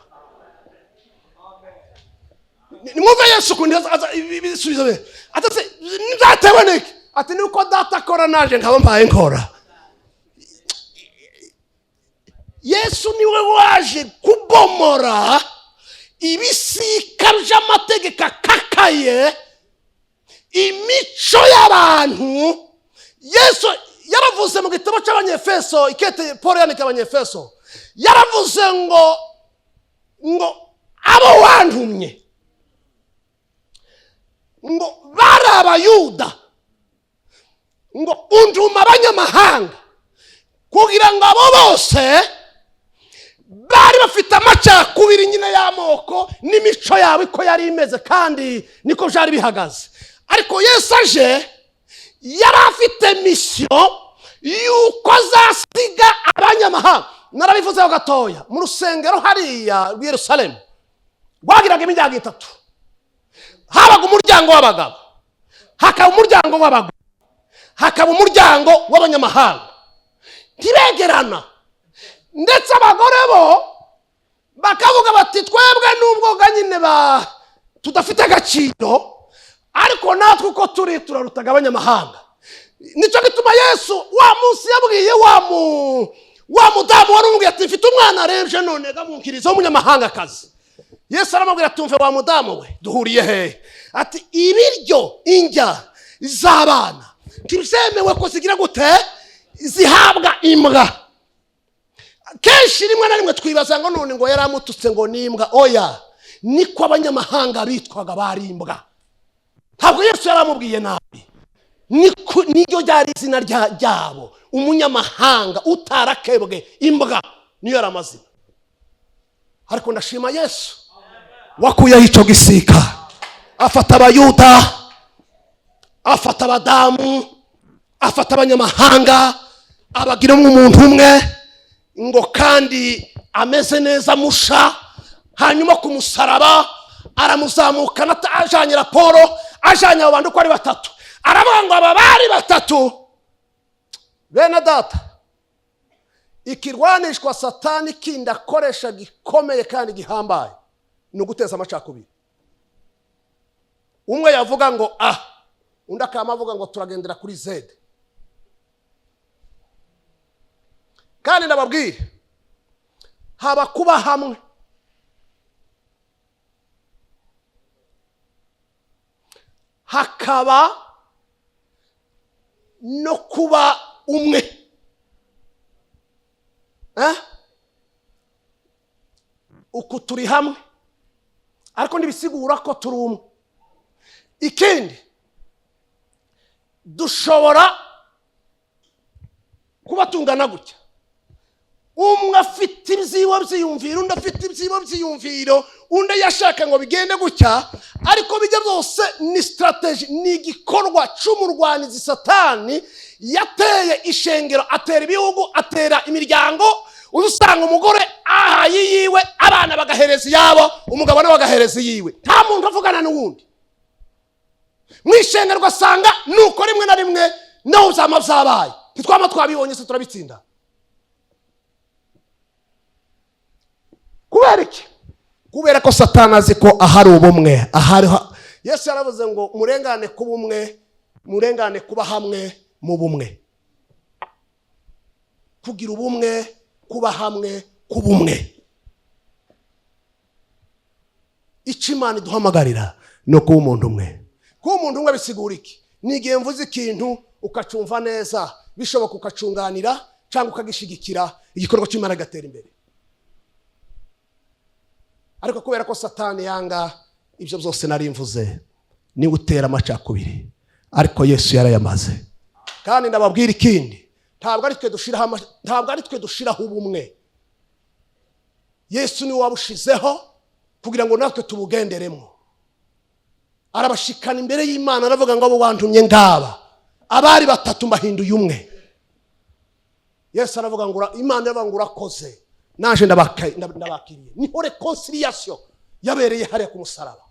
Nimwumve Yesu kundi bisubiza be. Ati se nzatewe niki? Ati nuko data akora naje nkaba mbaye nkora. Yesu niwe waje kubomora ibisika by'amategeko akakaye, imico y'abantu. Yesu yaravuze mu gitabo cy'Abanyefeso, ikete Paul yandika Abanyefeso, yaravuze ngo abo wantumye ngo bari Abayuda, ngo unduma abanyamahanga, kugira ngo abo bose bari bafite amacakubiri nyine y'amoko n'imico yawe ko yari imeze, kandi niko byari bihagaze. Ariko Yesu aje yari afite misiyo yuko azasiga abanyamahanga. Narabivuzeho gatoya, mu rusengero hariya rw'i Yerusalemu rwagiraga imiryango itatu. Habaga umuryango w'abagabo, hakaba umuryango w'abagore, hakaba umuryango w'abanyamahanga. Ntibegerana, ndetse abagore bo bakavuga bati twebwe nubwo nyine tudafite agaciro, ariko natwe uko turi turarutaga abanyamahanga. Nicyo gituma Yesu wa munsi yabwiye wa mudamu warumubwiye ati mfite umwana arebye none gamunkiriza w'umunyamahanga kazi. Yesu aramubwira ati umve wa mudamu we, duhuriye he? Ati ibiryo injya z'abana ntibyemewe ko zigira gute zihabwa imbwa. Kenshi rimwe na rimwe twibaza ngo none ngo yaramututse ngo ni imbwa. Oya, niko abanyamahanga bitwaga bari imbwa. Ntabwo Yesu yaramubwiye nabi, niryo ryari izina ryabo. Umunyamahanga utarakebwe, imbwa niyo yaramazina. Ariko ndashima Yesu wakuyeho icyo gisika, afata Abayuda, afata abadamu, afata abanyamahanga, abagiramo umuntu umwe, ngo kandi ameze neza musha, hanyuma ku musaraba aramuzamukana ajanye raporo, ajanye abo bantu uko ari batatu. Aravuga ngo aba bari batatu bene data, ikirwanishwa satani kindi akoresha gikomeye kandi gihambaye ni uguteza amacakubiri. Umwe yavuga ngo a, undi akama avuga ngo turagendera kuri Z. Kandi ndababwira, haba kuba hamwe, hakaba no kuba umwe. Uku turi hamwe ariko ntibisigura ko turi umwe. Ikindi, dushobora kuba tungana gutya, umwe afite ibyibo byiyumviro, undi afite ibyibo byiyumviro, undi yashaka ngo bigende gutya, ariko bijya byose ni strategy, ni igikorwa cy'umurwanizi satani yateye ishengero, atera ibihugu, atera imiryango. Usanga umugore ahaye yiwe, abana bagahereza yabo, umugabo nawe bagahereza yiwe, nta muntu avugana n'uwundi. Mwishengero gasanga nuko rimwe na rimwe naho uzama byabaye, twama twabibonye se turabitsinda. Kubera iki? Kubera ko satani azi ko ahari ubumwe, ahari Yesu yaravuze ngo murengane kuba umwe, murengane kuba hamwe mu bumwe. Kugira ubumwe, kuba hamwe, kuba umwe. Imana iduhamagarira no kuba umuntu umwe. Kuba umuntu umwe bisigura iki? Ni igihe mvuze ikintu ukacumva neza, bishoboka ukacunganira cyangwa ukagishigikira, igikorwa cy'Imana gatera imbere. Ariko kubera ko satani yanga ibyo byose nari mvuze, ni utera amacakubiri. Ariko Yesu yarayamaze. Kandi ndababwira ikindi, ntabwo ari twe dushiraho ubumwe. Yesu ni wabushizeho kugira ngo natwe tubugenderemo. Arabashikana imbere y'Imana, aravuga ngo abo bantumye ngaba, abari batatu mbahinduye umwe. Yesu aravuga ngo Imana iravuga ngo urakoze, naje ndabakiriye. Niho reconciliation yabereye hariya ku musaraba.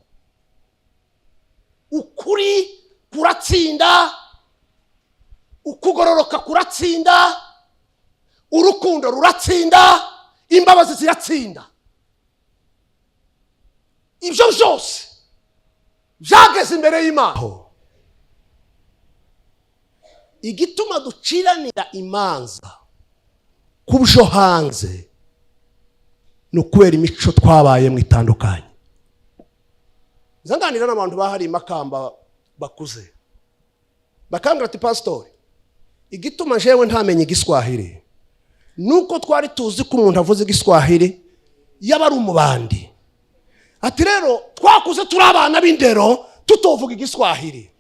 Ukuri kuratsinda, ukugororoka kuratsinda, urukundo ruratsinda, imbabazi ziratsinda. Ibyo byose byageze imbere y'Imana. Igituma duciranira imanza kubyo hanze no kubera imico twabaye mu itandukanye. Zanganira n'abantu bahari Makamba bakuze, bakambwira ati pastor, igituma jewe ntamenye igiswahili nuko twari tuzi ko umuntu avuze igiswahili yaba ari umubandi. Ati rero twakuze turi abana b'indero tutovuga igiswahili.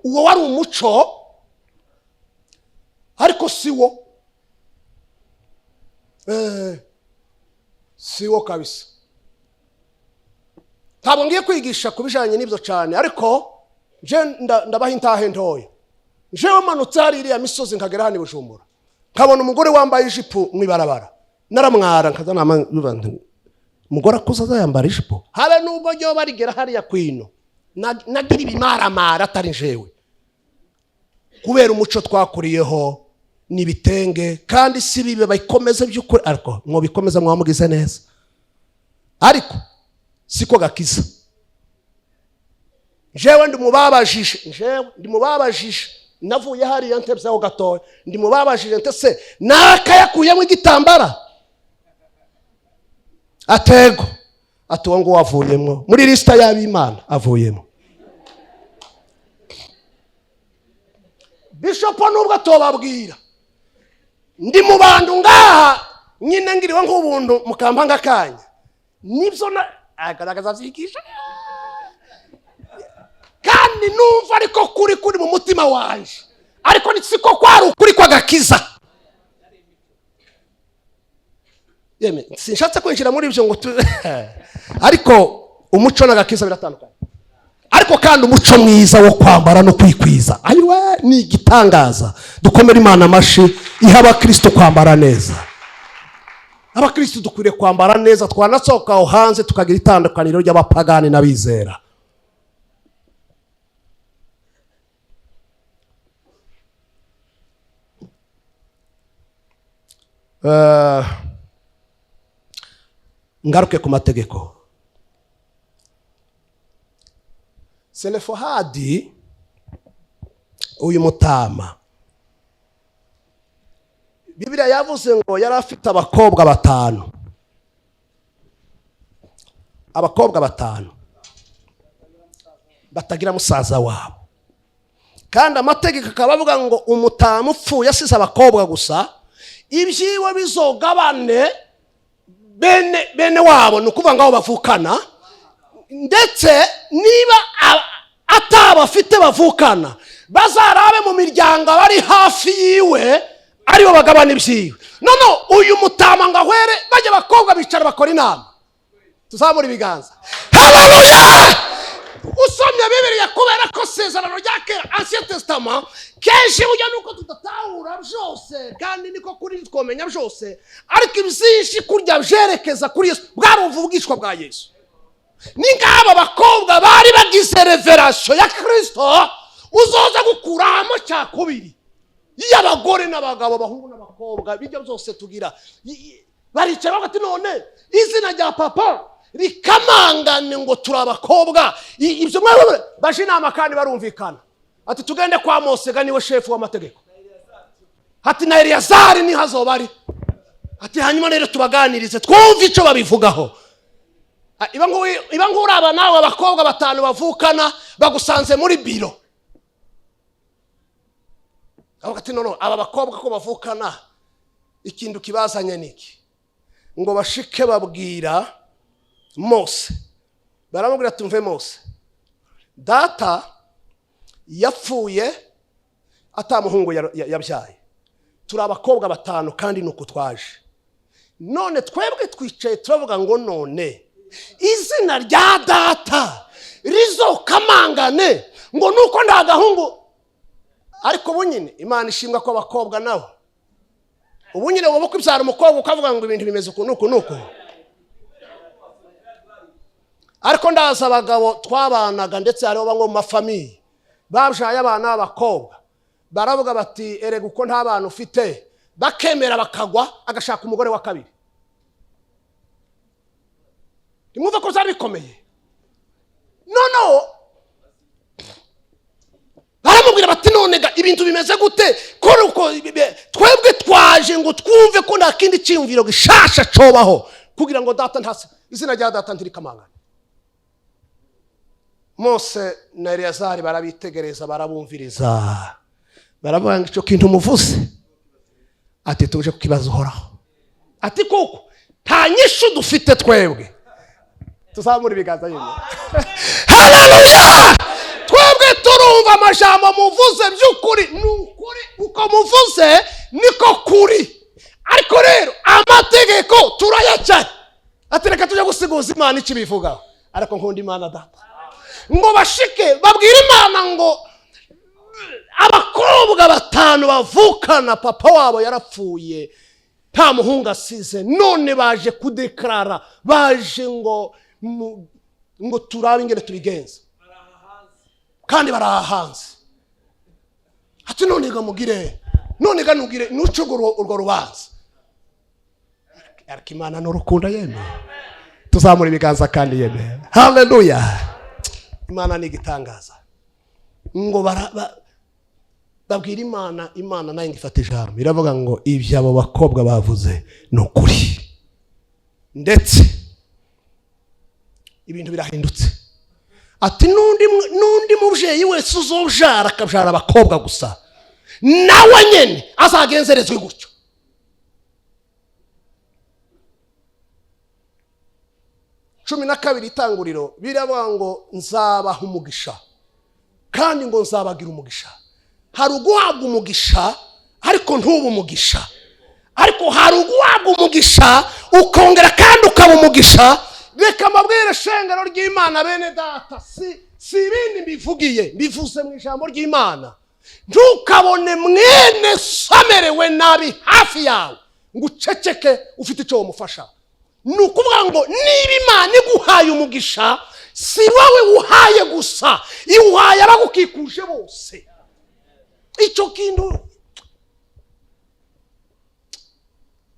Uwo wari umuco, ariko siwo. Siwo kabisa. Ntabwo ngiye kwigisha kubijanye n'ibyo cyane, ariko je ndabaha intahe ntoya. Jewe manutse hari iriya misozi nkagera hano i Bujumbura, nkabona umugore wambaye ijipo mu ibarabara, naramwara nkaza umugore akuze azayambara ijipo. Habe nubwo ryo barigera hariya kwino, nagira ibimaramara atari jewe, kubera umuco twakuriyeho n'ibitenge. Kandi si bibe bayikomeze by'ukuri, ariko mwo bikomeza mwamugize neza, ariko siko gakiza. Jewe ndimubabajishe, navuye hariya ntebyaho gatoya, ndimubabajije ntese nakayakuyemo igitambara. Atego atuwo ngo wavuyemo muri lista y'Abimana, avuyemo. Bishop nubwo atobabwira, ndi mu bantu ngaha nyine ngiriwe nk'ubuntu mukampanga kanya, nibyo agaragaza vyigisha. Kandi numva ariko kuri mu mutima wanje, ariko nitsiko kwari ukuri kwagakiza. Yeme sinshatse kwinjira muri ibyo ngo ariko umuco n'agakiza biratandukanye. Ariko kandi umuco mwiza wo kwambara no kwikwiza, ayiwe ni igitangaza. Dukomere Imana amashi iha abakristo kwambara neza. abakristo dukwiriye kwambara neza, twanasohoka aho hanze tukagira itandukaniro ry'abapagani n'abizera. Ngaruke ku mategeko. Selofehadi uyu mutama, Bibiliya yavuze ngo yari afite abakobwa batanu. Abakobwa batanu batagira musaza wabo, kandi amategeko akaba avuga ngo umutama upfuye asize abakobwa gusa, ibyiwe bizogabane bene wabo, ni ukuvuga ngo aho bavukana, ndetse niba atabafite bavukana bazarabe mu miryango bari hafi yiwe aribo bagabana ibyiwe. None uyu mutama ngo ahwere bajya abakobwa bicara bakora inama. Tuzamura ibiganza. Haleluya! Usomye Bibiliya kubera ko Isezerano rya Kera, Ancien Testament, kenshi burya nuko tudatahura byose kandi niko kuri twomenya byose, ariko ibyinshi kurya byerekeza kuri Yesu, bwari ubuvugishwa bwa Yesu. Ningaba bakobwa bari bagize revelation ya Kristo, uzoza gukuramo cyakubiri y'abagore n'abagabo, bahungu n'abakobwa, bijya byose tugira baricara bagati none izina rya papa rikamangane ngo turabakobwa. Ibyo mwe baje inama kandi barumvikana ati tugende kwa Mose, niwe shefu w'amategeko, ati na Eliyazari ni hazobari, ati hanyuma rero tubaganirize twumve icyo babivugaho. Iba nguraba nawe abakobwa batanu bavukana bagusanze muri biro, ati none aba bakobwa ko bavukana ikintu kibazanye niki? Ngo bashike babwira Mose, baramubwira tumve Mose, data yapfuye atamuhungu yabyaye, turi abakobwa batanu kandi nuko twaje, none twebwe twicaye turavuga ngo none izina rya data rizokamangane ngo nuko ndagahungu. Ariko bunyine Imana ishimwa ko abakobwa nabo ubunyine wowe kubyara umukobwa ukavuga ngo ibintu bimeze uko nuko. Ariko ndaza abagabo twabanaga, ndetse hariho bamwe mu mafamiye babyaye abana b'abakobwa, baravuga bati erega uko nta bana ufite, bakemera bakagwa agashaka umugore wa kabiri. Nimwumva ko byari bikomeye. Noneho baramubwira bati none ga ibintu bimeze gute, ko twebwe twaje ngo twumve ko nta kindi cyiyumviro gishasha cobaho kugira ngo data ntase izina rya data ntirikamangane. Mose na Eliyazari barabitegereza, barabumviriza, baravuga ngo icyo kintu muvuze, ati tuje ku kibazo uhoraho, ati kuko nta nyishu dufite twebwe. Tuzamura ibiganza yemwe. Haleluya! Twebwe turumva amajambo muvuze by'ukuri, n'ukuri uko muvuze niko kuri, ariko rero amategeko turayaca. Ati reka tujye gusiguza Imana icyo bivugaho. Ariko nkunda Imana data, ngo bashike babwira Imana ngo abakobwa batanu bavukana papa wabo yarapfuye nta muhungu asize, none baje kudeklara, baje ngo turabe ingene tubigenza, kandi barahanze. Ati none gamugire, none ganugire nucugura urwo rubanza. Ariko Imana n'urukundo yeme, tuzamura ibiganza kandi yeme. Haleluya! Imana ni igitangaza. Ngo babwira Imana nayo ngifata ijambo, iravuga ngo ibyo abo bakobwa bavuze ni ukuri, ndetse ibintu birahindutse. Ati nundi mubyeyi wese uzobyara akabyara abakobwa gusa, nawe nyene azagenzerezwe gutyo. Cumi na kabiri Itanguriro biravuga ngo nzabaha umugisha kandi ngo nzabagira umugisha. Hari uguhabwa umugisha ariko ntuba umugisha, ariko hari uguhabwa umugisha ukongera kandi ukaba umugisha. Reka mabwire shengero ry'Imana bene data, si ibindi mbivugiye, mbivuze mu ijambo ry'Imana. Ntukabone mwene samerewe nabi hafi yawe ngo uceceke ufite icyo wamufasha. Ni ukuvuga ngo niba Imana iguhaye umugisha, si wowe uhaye gusa, iwuhaye abagukikuje bose. Icyo kintu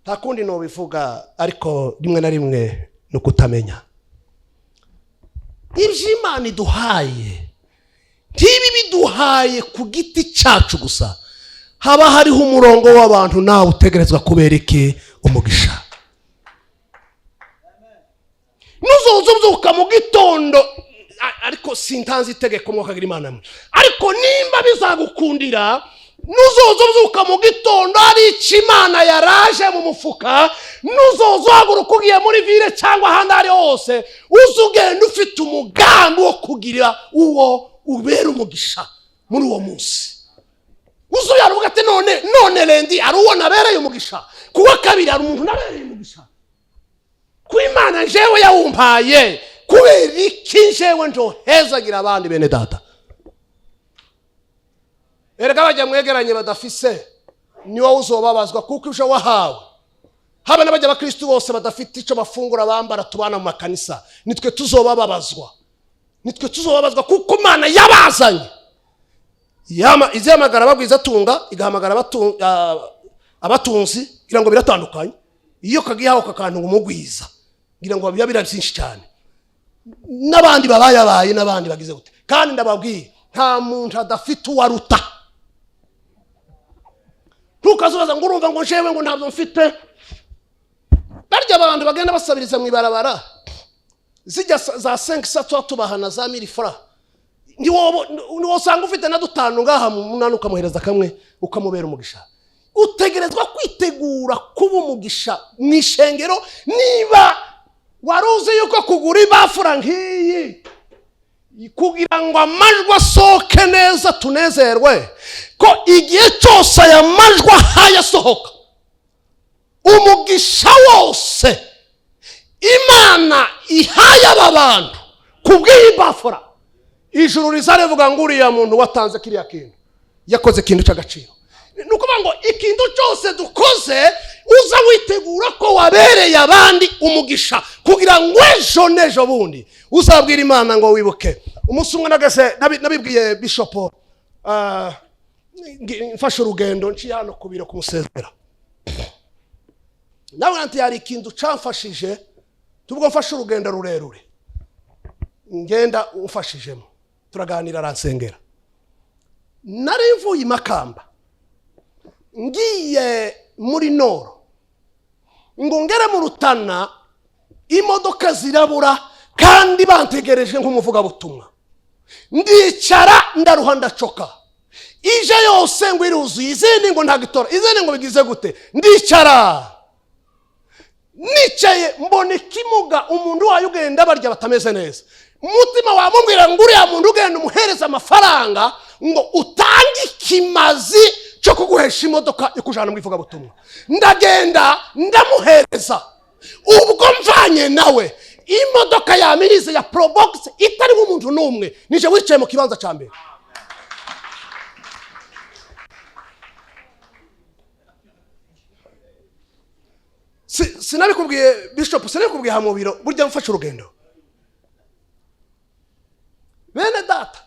nta kundi nobivuga, ariko rimwe na rimwe ni ukutamenya ibyo Imana iduhaye. Ntibi biduhaye ku giti cyacu gusa, haba hariho umurongo w'abantu nawe utegerezwa kubereke umugisha. Nuzoza ubyuka mu gitondo, ariko sintanze itegeko mo kagira Imana mwe, ariko nimba bizagukundira, nuzoza ubyuka mu gitondo ari Imana yaraje mu mufuka, nuzoza uhaguruka ugiye muri ville cyangwa ahandi ari hose, uzugenda ufite umugambi wo kugira uwo ubera umugisha muri uwo munsi. Uzuyara uvuga ati none rendi ari uwo nabereye umugisha, kuwa kabiri ari umuntu nabereye umugisha. Ku Imana njewe yawumpaye, kubera iki njewe njohezagira abandi bene data? Erega bajya mwegeranye badafise, ni wowe uzobabazwa, kuko uje wahawe. Haba n'abajya abakristo bose badafite icyo bafungura bambara tubana mu makanisa, nitwe tuzobabazwa. Nitwe tuzobabazwa kuko Imana yabazanye. Izihamagara abagwiza atunga, igahamagara abatunzi, ngira ngo biratandukanye. Iyo kagihaho kakantu umugwiza, ngira ngo biba byinshi cyane. N'abandi babaye n'abandi bagize gute. Kandi ndababwiye, nta muntu adafite uwaruta. Ntukazubaza ngo urumva ngo jewe ngo ntabwo mfite. Barya abantu bagenda basabiriza mu ibarabara, zijya za 500 tubahana za 1000 francs. Ni wowe usanga ufite na dutanu ngaha munani ukamuhereza kamwe ukamubera umugisha. Utegerezwa kwitegura kuba umugisha mu ishengero. Niba waruzi yuko kugura ibafura nkiyi kugira ngo amajwi asohoke neza tunezerwe, ko igihe cyose aya majwi hayasohoka, umugisha wose Imana ihaye aba bantu kubw'iyi bafura, ijuru rizarevuga ngo uriya muntu watanze kiriya kintu yakoze ikintu cy'agaciro. Nukuvuga ngo ikintu cyose dukoze uza witegura ko wabereye abandi umugisha, kugira ngo ejo bundi uzabwira Imana ngo wibuke. Umunsi umwe nabibwiye Bishop, mfashe urugendo nciye hano ku biro kumusezera. Nawe nanti yari ikintu camfashije, tubwo mfashe urugendo rurerure, ngenda umfashijemo, turaganira aransengera. Nari mvuye Makamba ngiye muri Noro, ngo ngere mu Rutana, imodoka zirabura kandi bantegereje nk'umuvuga butumwa. Ndicara ndaruha ndacoka, ije yose ngo iruzuye, izindi ngo ntagitora, izindi ngo bigize gute. Ndicara nicaye mbona ikimuga, umuntu wayo ugenda barya batameze neza. Umutima wamubwira ngo uriya muntu ugenda umuhereza amafaranga ngo utange ikimazi cyo kuguhesha imodoka ikujana mu ivuga butumwa. Ndagenda ndamuhereza, ubwo mvanye nawe imodoka yamirize ya Probox itari umuntu numwe, nije wicaye mu kibanza cya mbere. Sinabikubwiye Bishop, sinabikubwiye ha mu biro burya mfashe urugendo. Bene data,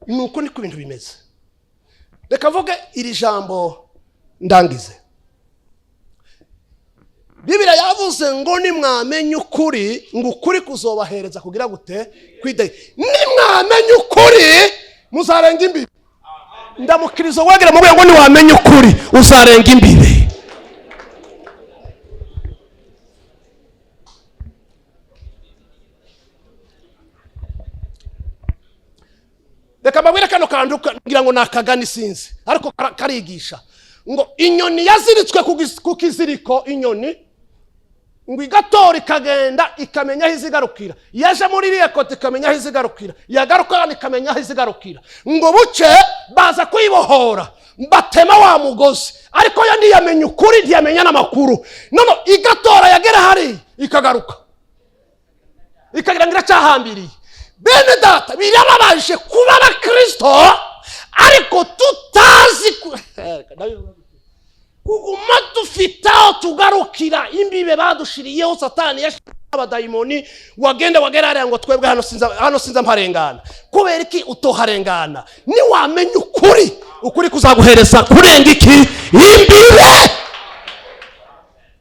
nuko niko ibintu bimeze. Reka vuge iri jambo ndangize. Bibiliya yavuze ngo nimwamenye ukuri, ngo ukuri kuzobahereza kugira gute kwidai. Nimwamenye ukuri muzarenga imbibi. Ndamukirizo wegera mu ngo niwamenye ukuri uzarenga imbibi. Reka mbabwire kano kantu ngira ngo nakagani sinzi, ariko karigisha ngo inyoni yaziritswe ku kiziriko. Inyoni ngo igatora ikagenda ikamenya aho izigarukira, yaje muri iriya kote ikamenya aho izigarukira, yagaruka ikamenya aho izigarukira. Ngo buce baza kuyibohora batema wa mugozi, ariko yo ntiyamenya ukuri, ntiyamenya n'amakuru. None igatora yagera hari ikagaruka ikagira ngo iracyahambiriye. Bene data, birababaje kuba abakristo ariko tutazi kuguma dufite aho tugarukira imbibe badushiriyeho satani yashyize abadayimoni wagenda hariya ngo twebwe hano sinza mparengana. Kubera iki utoharengana? Niwamenya ukuri kuzaguhereza kurenga iki imbibe.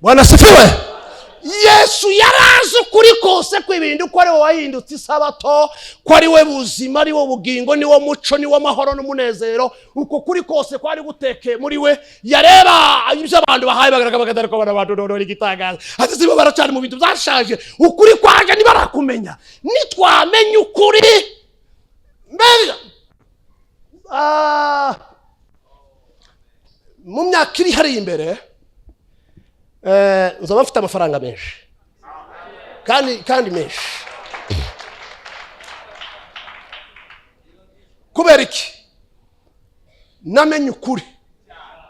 Bwana sifiwe. Yesu yarazi ukuri kose kw'ibintu ko ari we wahindutse isabato, ko ari we buzima, ari we bugingo, ni wo muco, ni wo mahoro n'umunezero. Uko kuri kose kwari gutekeye muri we. Yareba ibyo abantu bahaye bagaragara ko abantu dorora igitangaza ati zibo baracana mu bintu byashaje. Ukuri kwaje nibarakumenya. Nitwamenya ukuri mbega mu myaka iri hari imbere nzaba mfite amafaranga menshi kandi menshi. Kubera iki? Namenye ukuri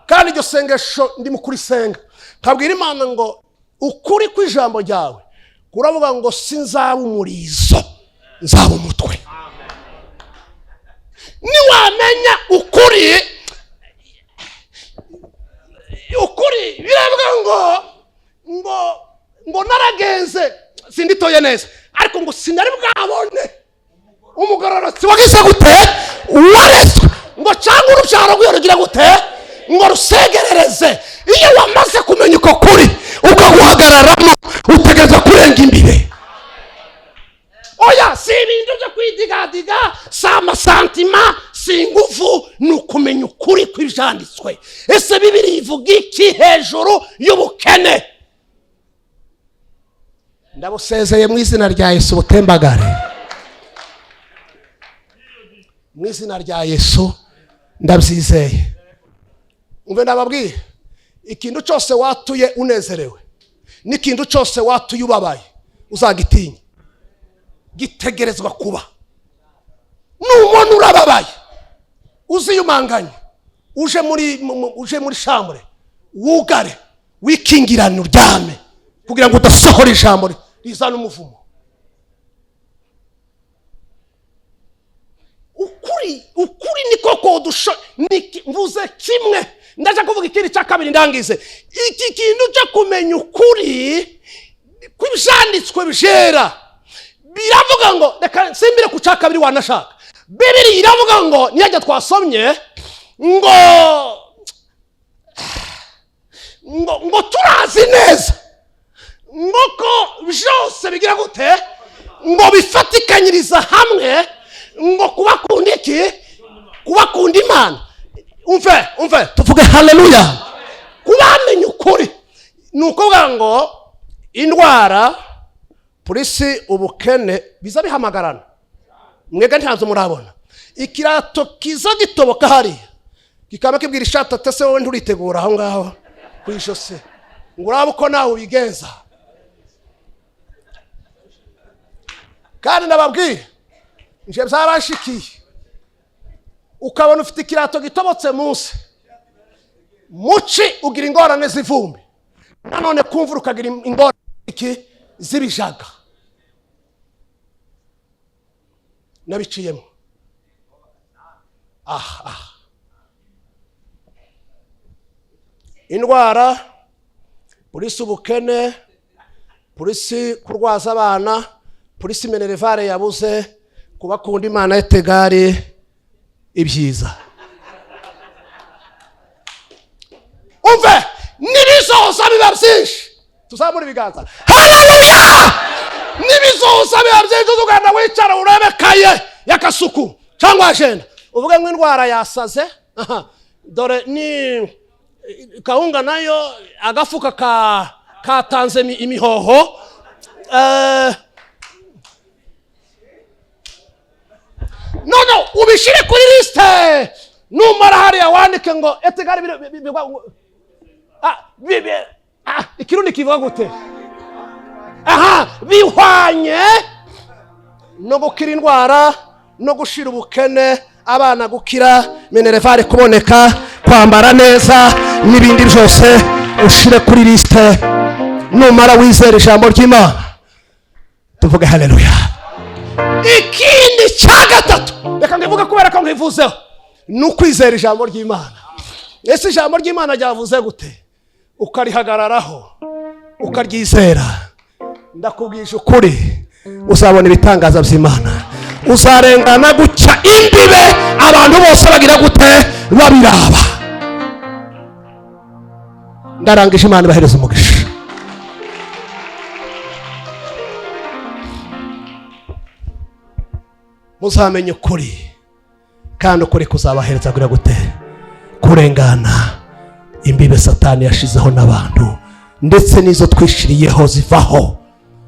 kandi iryo sengesho ndi mu kuri senga kabwira Imana ngo ukuri kw'ijambo ryawe kuravuga ngo sinzaba umurizo nzaba umutwe. Niwamenya ukuri biravuga ngo naragenze sinditoye neza ariko ngo sinari bwabone umugororotsi wagize gute warezwe ngo cyangwa urubyaro rw'urugira gute ngo rusegerereze. Iyo wamaze kumenya uko kuri ukaguhagararamo utegereza kurenga imbibe. Oya si ibintu byo kwidigadiga, si amasantima, si ingufu, ni ukumenya ukuri kw'ibyanditswe. Ese Bibiliya ivuga iki hejuru y'ubukene? Ndabusezeye mu izina rya Yesu butembagare. Mu izina rya Yesu ndabyizeye. Umve ndababwiye, ikintu cyose watuye unezerewe n'ikintu cyose watuye ubabaye uzagitinya. Gitegerezwa kuba. N'umuntu urababaye uziyumanganye uje muri chambre wugare wikingirane uryame kugira ngo udasohora ijambo rizana umuvumo. Ukuri niko kodusho mvuze kimwe. Ndaje kuvuga ikindi cya kabiri ndangize. Iki kintu cyo kumenya ukuri kw'ibyanditswe bijera biravuga ngo reka simbire ku cya kabiri wanashaka. Bibiliya iravuga ngo niyajya twasomye ngo turazi neza ngo ko byose bigira gute ngo bifatikanyiriza hamwe ngo kubakunda iki kubakunda Imana. Umve tuvuge haleluya. Kubamenya ukuri nuko ngo indwara polisi ubukene biza bihamagarana. Mwega ntazo murabona ikirato kiza gitoboka hari kikaba kibwira ishati atese wowe nturitegura aho ngaho kwishose ngo uraba uko nawe ubigenza. Kandi nababwiye nje byarashikiye ukabona ufite ikirato gitobotse munsi muci ugira ingorane z'ivumbi nanone kumvura ukagira ingorane iki zibijaga. Nabiciyemo indwara polisi ubukene polisi kurwaza abana polisi minerevare yabuze kubakunda Imana etegari ibyiza. Umve nibizoza biba byinshi tuzamura ibiganza haleluya. Nibizoza biba byinshi tuganda wicara urebekaye yakasuku cyangwa agenda uvuga ngo indwara yasaze dore ni kaunga nayo agafuka katanze imihoho no ubishire kuri liste numara hariya wandike ngo etegari ikirundi kivuga gute bihwanye no gukira indwara no gushira ubukene abana gukira minerevare kuboneka kwambara neza n'ibindi byose ushire kuri liste numara wizera ijambo ry'Imana tuvuge haleluya. Ikindi cya gatatu reka ngivuga kubera ko ngivuzeho ni ukwizera ijambo ry'Imana. Ese ijambo ry'Imana ryavuze gute? ukarihagararaho ukaryizera, ndakubwije ukuri uzabona ibitangaza by'Imana. Uzarengana guca imbibe abantu bose bagira gute babiraba. Ndarangije, Imana ibahereza umugisha. Muzamenye ukuri kandi ukuri kuzabahereza kugira gute kurengana imbibe Satani yashizeho n'abantu, ndetse n'izo twishiriyeho zivaho.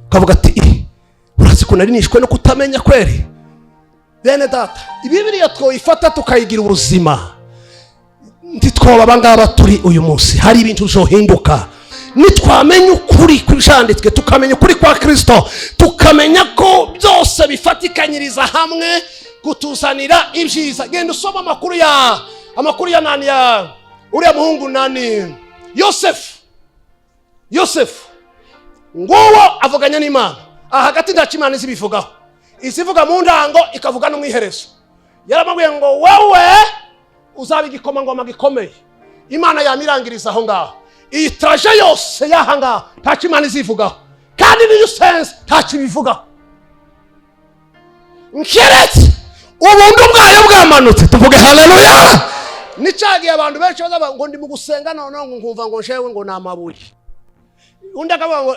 Kavuga ati urazi ko nari nishwe no kutamenya kweri. Bene data, Bibiliya twoyifata tukayigira ubuzima, ntitwoba abangaba turi uyu munsi. Hari ibintu bizohinduka nitwamenya ukuri kw'ijanditswe, tukamenya ukuri kwa Kristo, tukamenya ko byose bifatikanyiriza hamwe kutuzanira ibyiza. Genda usoma amakuru ya nani, ya uriya muhungu nani, Yosefu. Nguwo avuganya n'Imana. Hagati nta Imana izibivugaho, izivuga mu ndango ikavuga no mu iherezo. Yaramubwiye ngo wowe uzaba igikomangoma gikomeye. Imana yamirangiriza aho ngaho. Iyi traje yose yaha ngaho nta Imana izivugaho, kandi niyo sense nta kibivugaho. Nkiretse ubuntu bwayo bwamanutse, tuvuge haleluya. Nicagiye abantu benshi bazavuga ngo ndi mu gusenga none nkumva ngo nshewe ngo namabuye. Undi akavuga ngo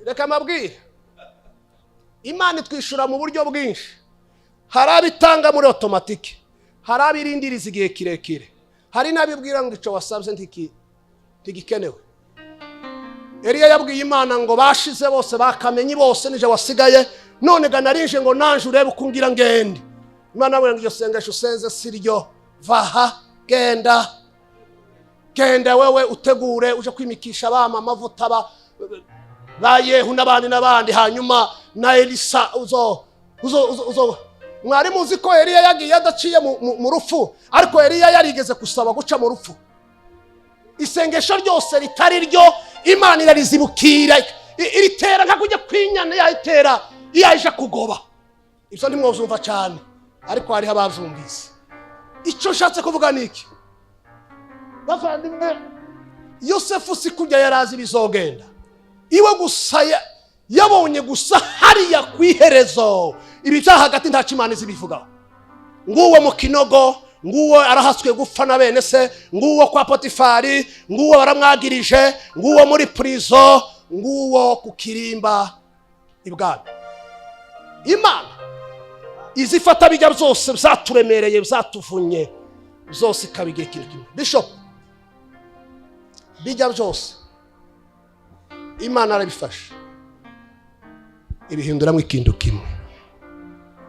reka mabwire, Imana itwishura mu buryo bwinshi. Hari abitanga muri automatique, hari abirindiriza igihe kirekire, hari n'abibwira ngo ico wasabye ntigikenewe. Eliya yabwiye Imana ngo bashize bose bakamenye bose nije wasigaye, none ganarinje ngo nanje urebe ukungira ngende. Imana abwira ngo iryo sengesho usenze siryo, vaha genda wewe utegure uje kwimikisha abama amavuta ba Yehu n'abandi, hanyuma na Elisa uzo mwari muzi ko Eliya yagiye adaciye mu rupfu, ariko Eliya yarigeze kusaba guca mu rupfu. Isengesho ryose ritari ryo Imana irarizibukira, iritera nka kujya kwinyana yayitera iyaje kugoba. Ibyo ntimwozumva cyane, ariko hari abazumvise. Icyo nshatse kuvuga niki, bavandimwe, Yosefu si kujya yarazi bizogenda. Iwe gusa yabonye gusa hariya kwiherezo ibitaha hagati nta Imana izibivugaho. Nguwo mu kinogo, nguwo arahaswe gupfa na bene se, nguwo kwa Potifari, nguwo baramwagirije, nguwo muri prison, nguwo ku kirimba ibwami. Imana izifata bijya byose byaturemereye byatuvunye byose kabigiye kintu kimwe. Bishop, bijya byose Imana arabifasha ibihinduramo ikintu kimwe.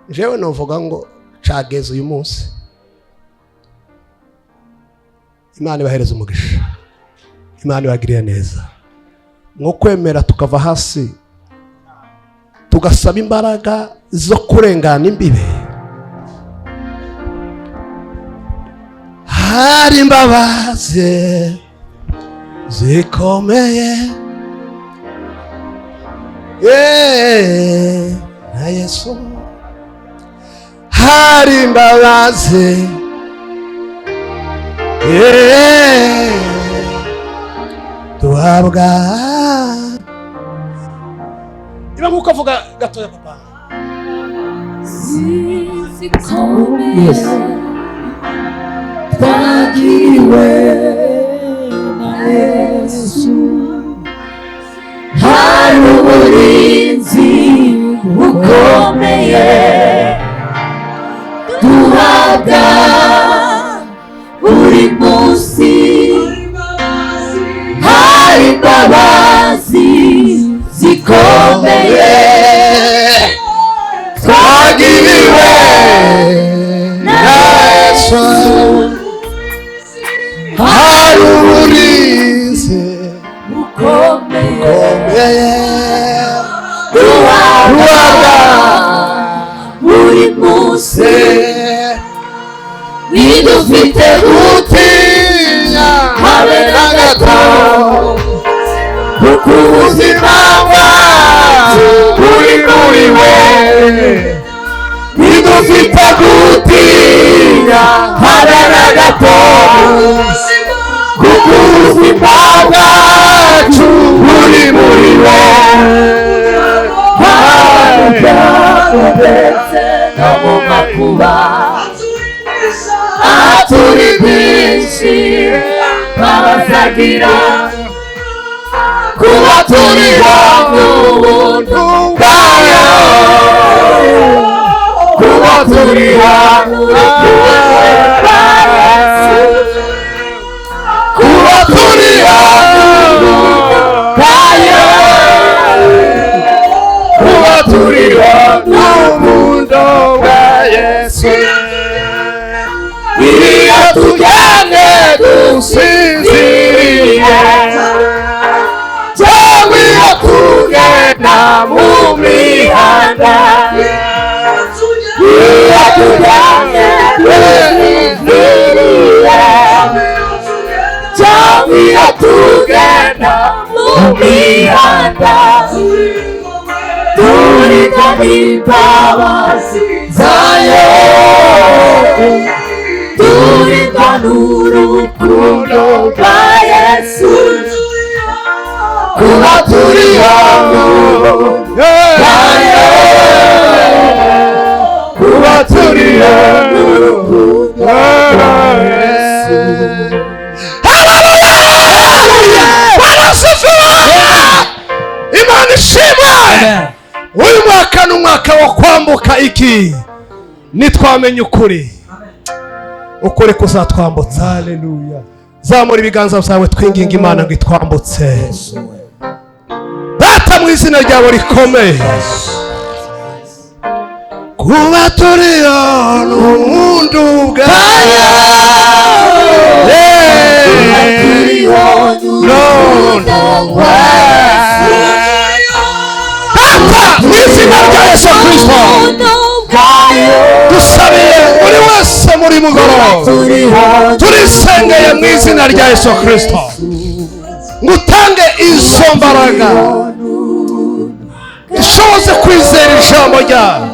Jewe novuga ngo cageze uyu munsi, Imana ibahereza umugisha, Imana ibagiriye neza. Nko kwemera tukava hasi tugasaba imbaraga zo kurengana imbibe. Hari imbabazi zikomeye na Yesu, hari imbabazi duhabwa. Iba nguko avuga gatoya papa. Yes. Twagiriwe na Yesu, hari uburinzi bukomeye duhabwa buri munsi, hari imbabazi zikomeye Twagiriwe na Yesu, hari uburinzi bukomeye duhabwa buri munsi, ntidufite gutinya habe na gato, kuko ubuzima bwacu buri muri we. Ntidufite gutinya habe na gato, kuko ubuzima bwacu buri muri we ndetse no mu makuba aturi byinshi twabazagira kuba turiho n'ubuntu bwayo kuba turiho n'urukundo rwa Yesu kuba turiho n'ubuntu bwayo kuba turiho n'urukundo rwa Yesu iyo tujyanye dusinziriye cyangwa iyo tugenda mu mihanda iyo tujyanye dusinziriye cyangwa iyo tugenda mu mihanda turiko n'imbabazi zayo turiko n'urukundo rwa Yesu kuba turiho n'urukundo kuba turiho n'urukundo rwa Yesu. Imana ishimwe. Uyu mwaka ni umwaka wo kwambuka iki nitwamenye ukuri ukuri kuzatwambutsa. Haleluya. Zamura ibiganza byawe twinginga Imana ngo itwambutse. Data mu izina ryawe rikomeye kuba turiho n'ubuntu bwayo mu izina rya Yesu Kristo dusabiye buri wese muri mugoroba turisengeye mu izina rya Yesu Kristo ngo utange izo mbaraga dushoboze kwizera ijambo ryawe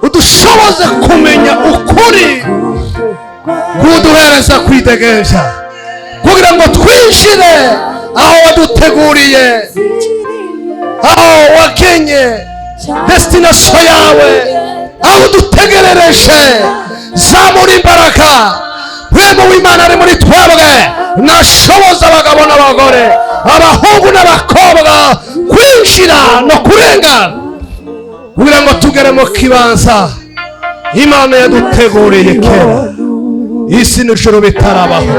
udushoboze kumenya ukuri kuduhereza kwidegembya kugira ngo twinjire aho waduteguriye aho wagenye destination yawe aho udutegerereje. Zamura imbaraga mwemu w'Imana ari muri twebwe nashoboza abagabo n'abagore abahungu n'abakobwa kwinjira no kurengana kugira ngo tugere mu kibanza Imana yaduteguriye kera isi n'ijuru bitarabaho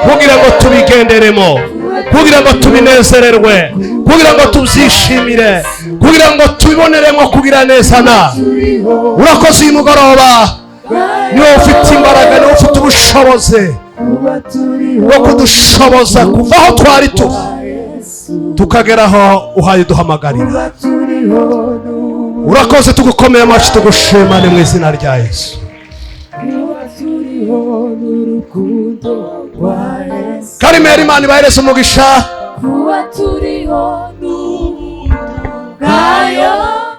kugira ngo tubigenderemo kugira ngo tubinezererwe kugira ngo tubyishimire kugira ngo tubiboneremo kugira neza na urakoze uyu mugoroba niwe ufite imbaraga niwe ufite ubushobozi bwo kudushoboza kuva aho twari tukagera aho uhaye duhamagarira. Urakoze tugukomeye amashyi tugushimane mu izina rya Yesu. Karimera Imana ibahereze umugisha. Kuba turiho n'ubuntu bwayo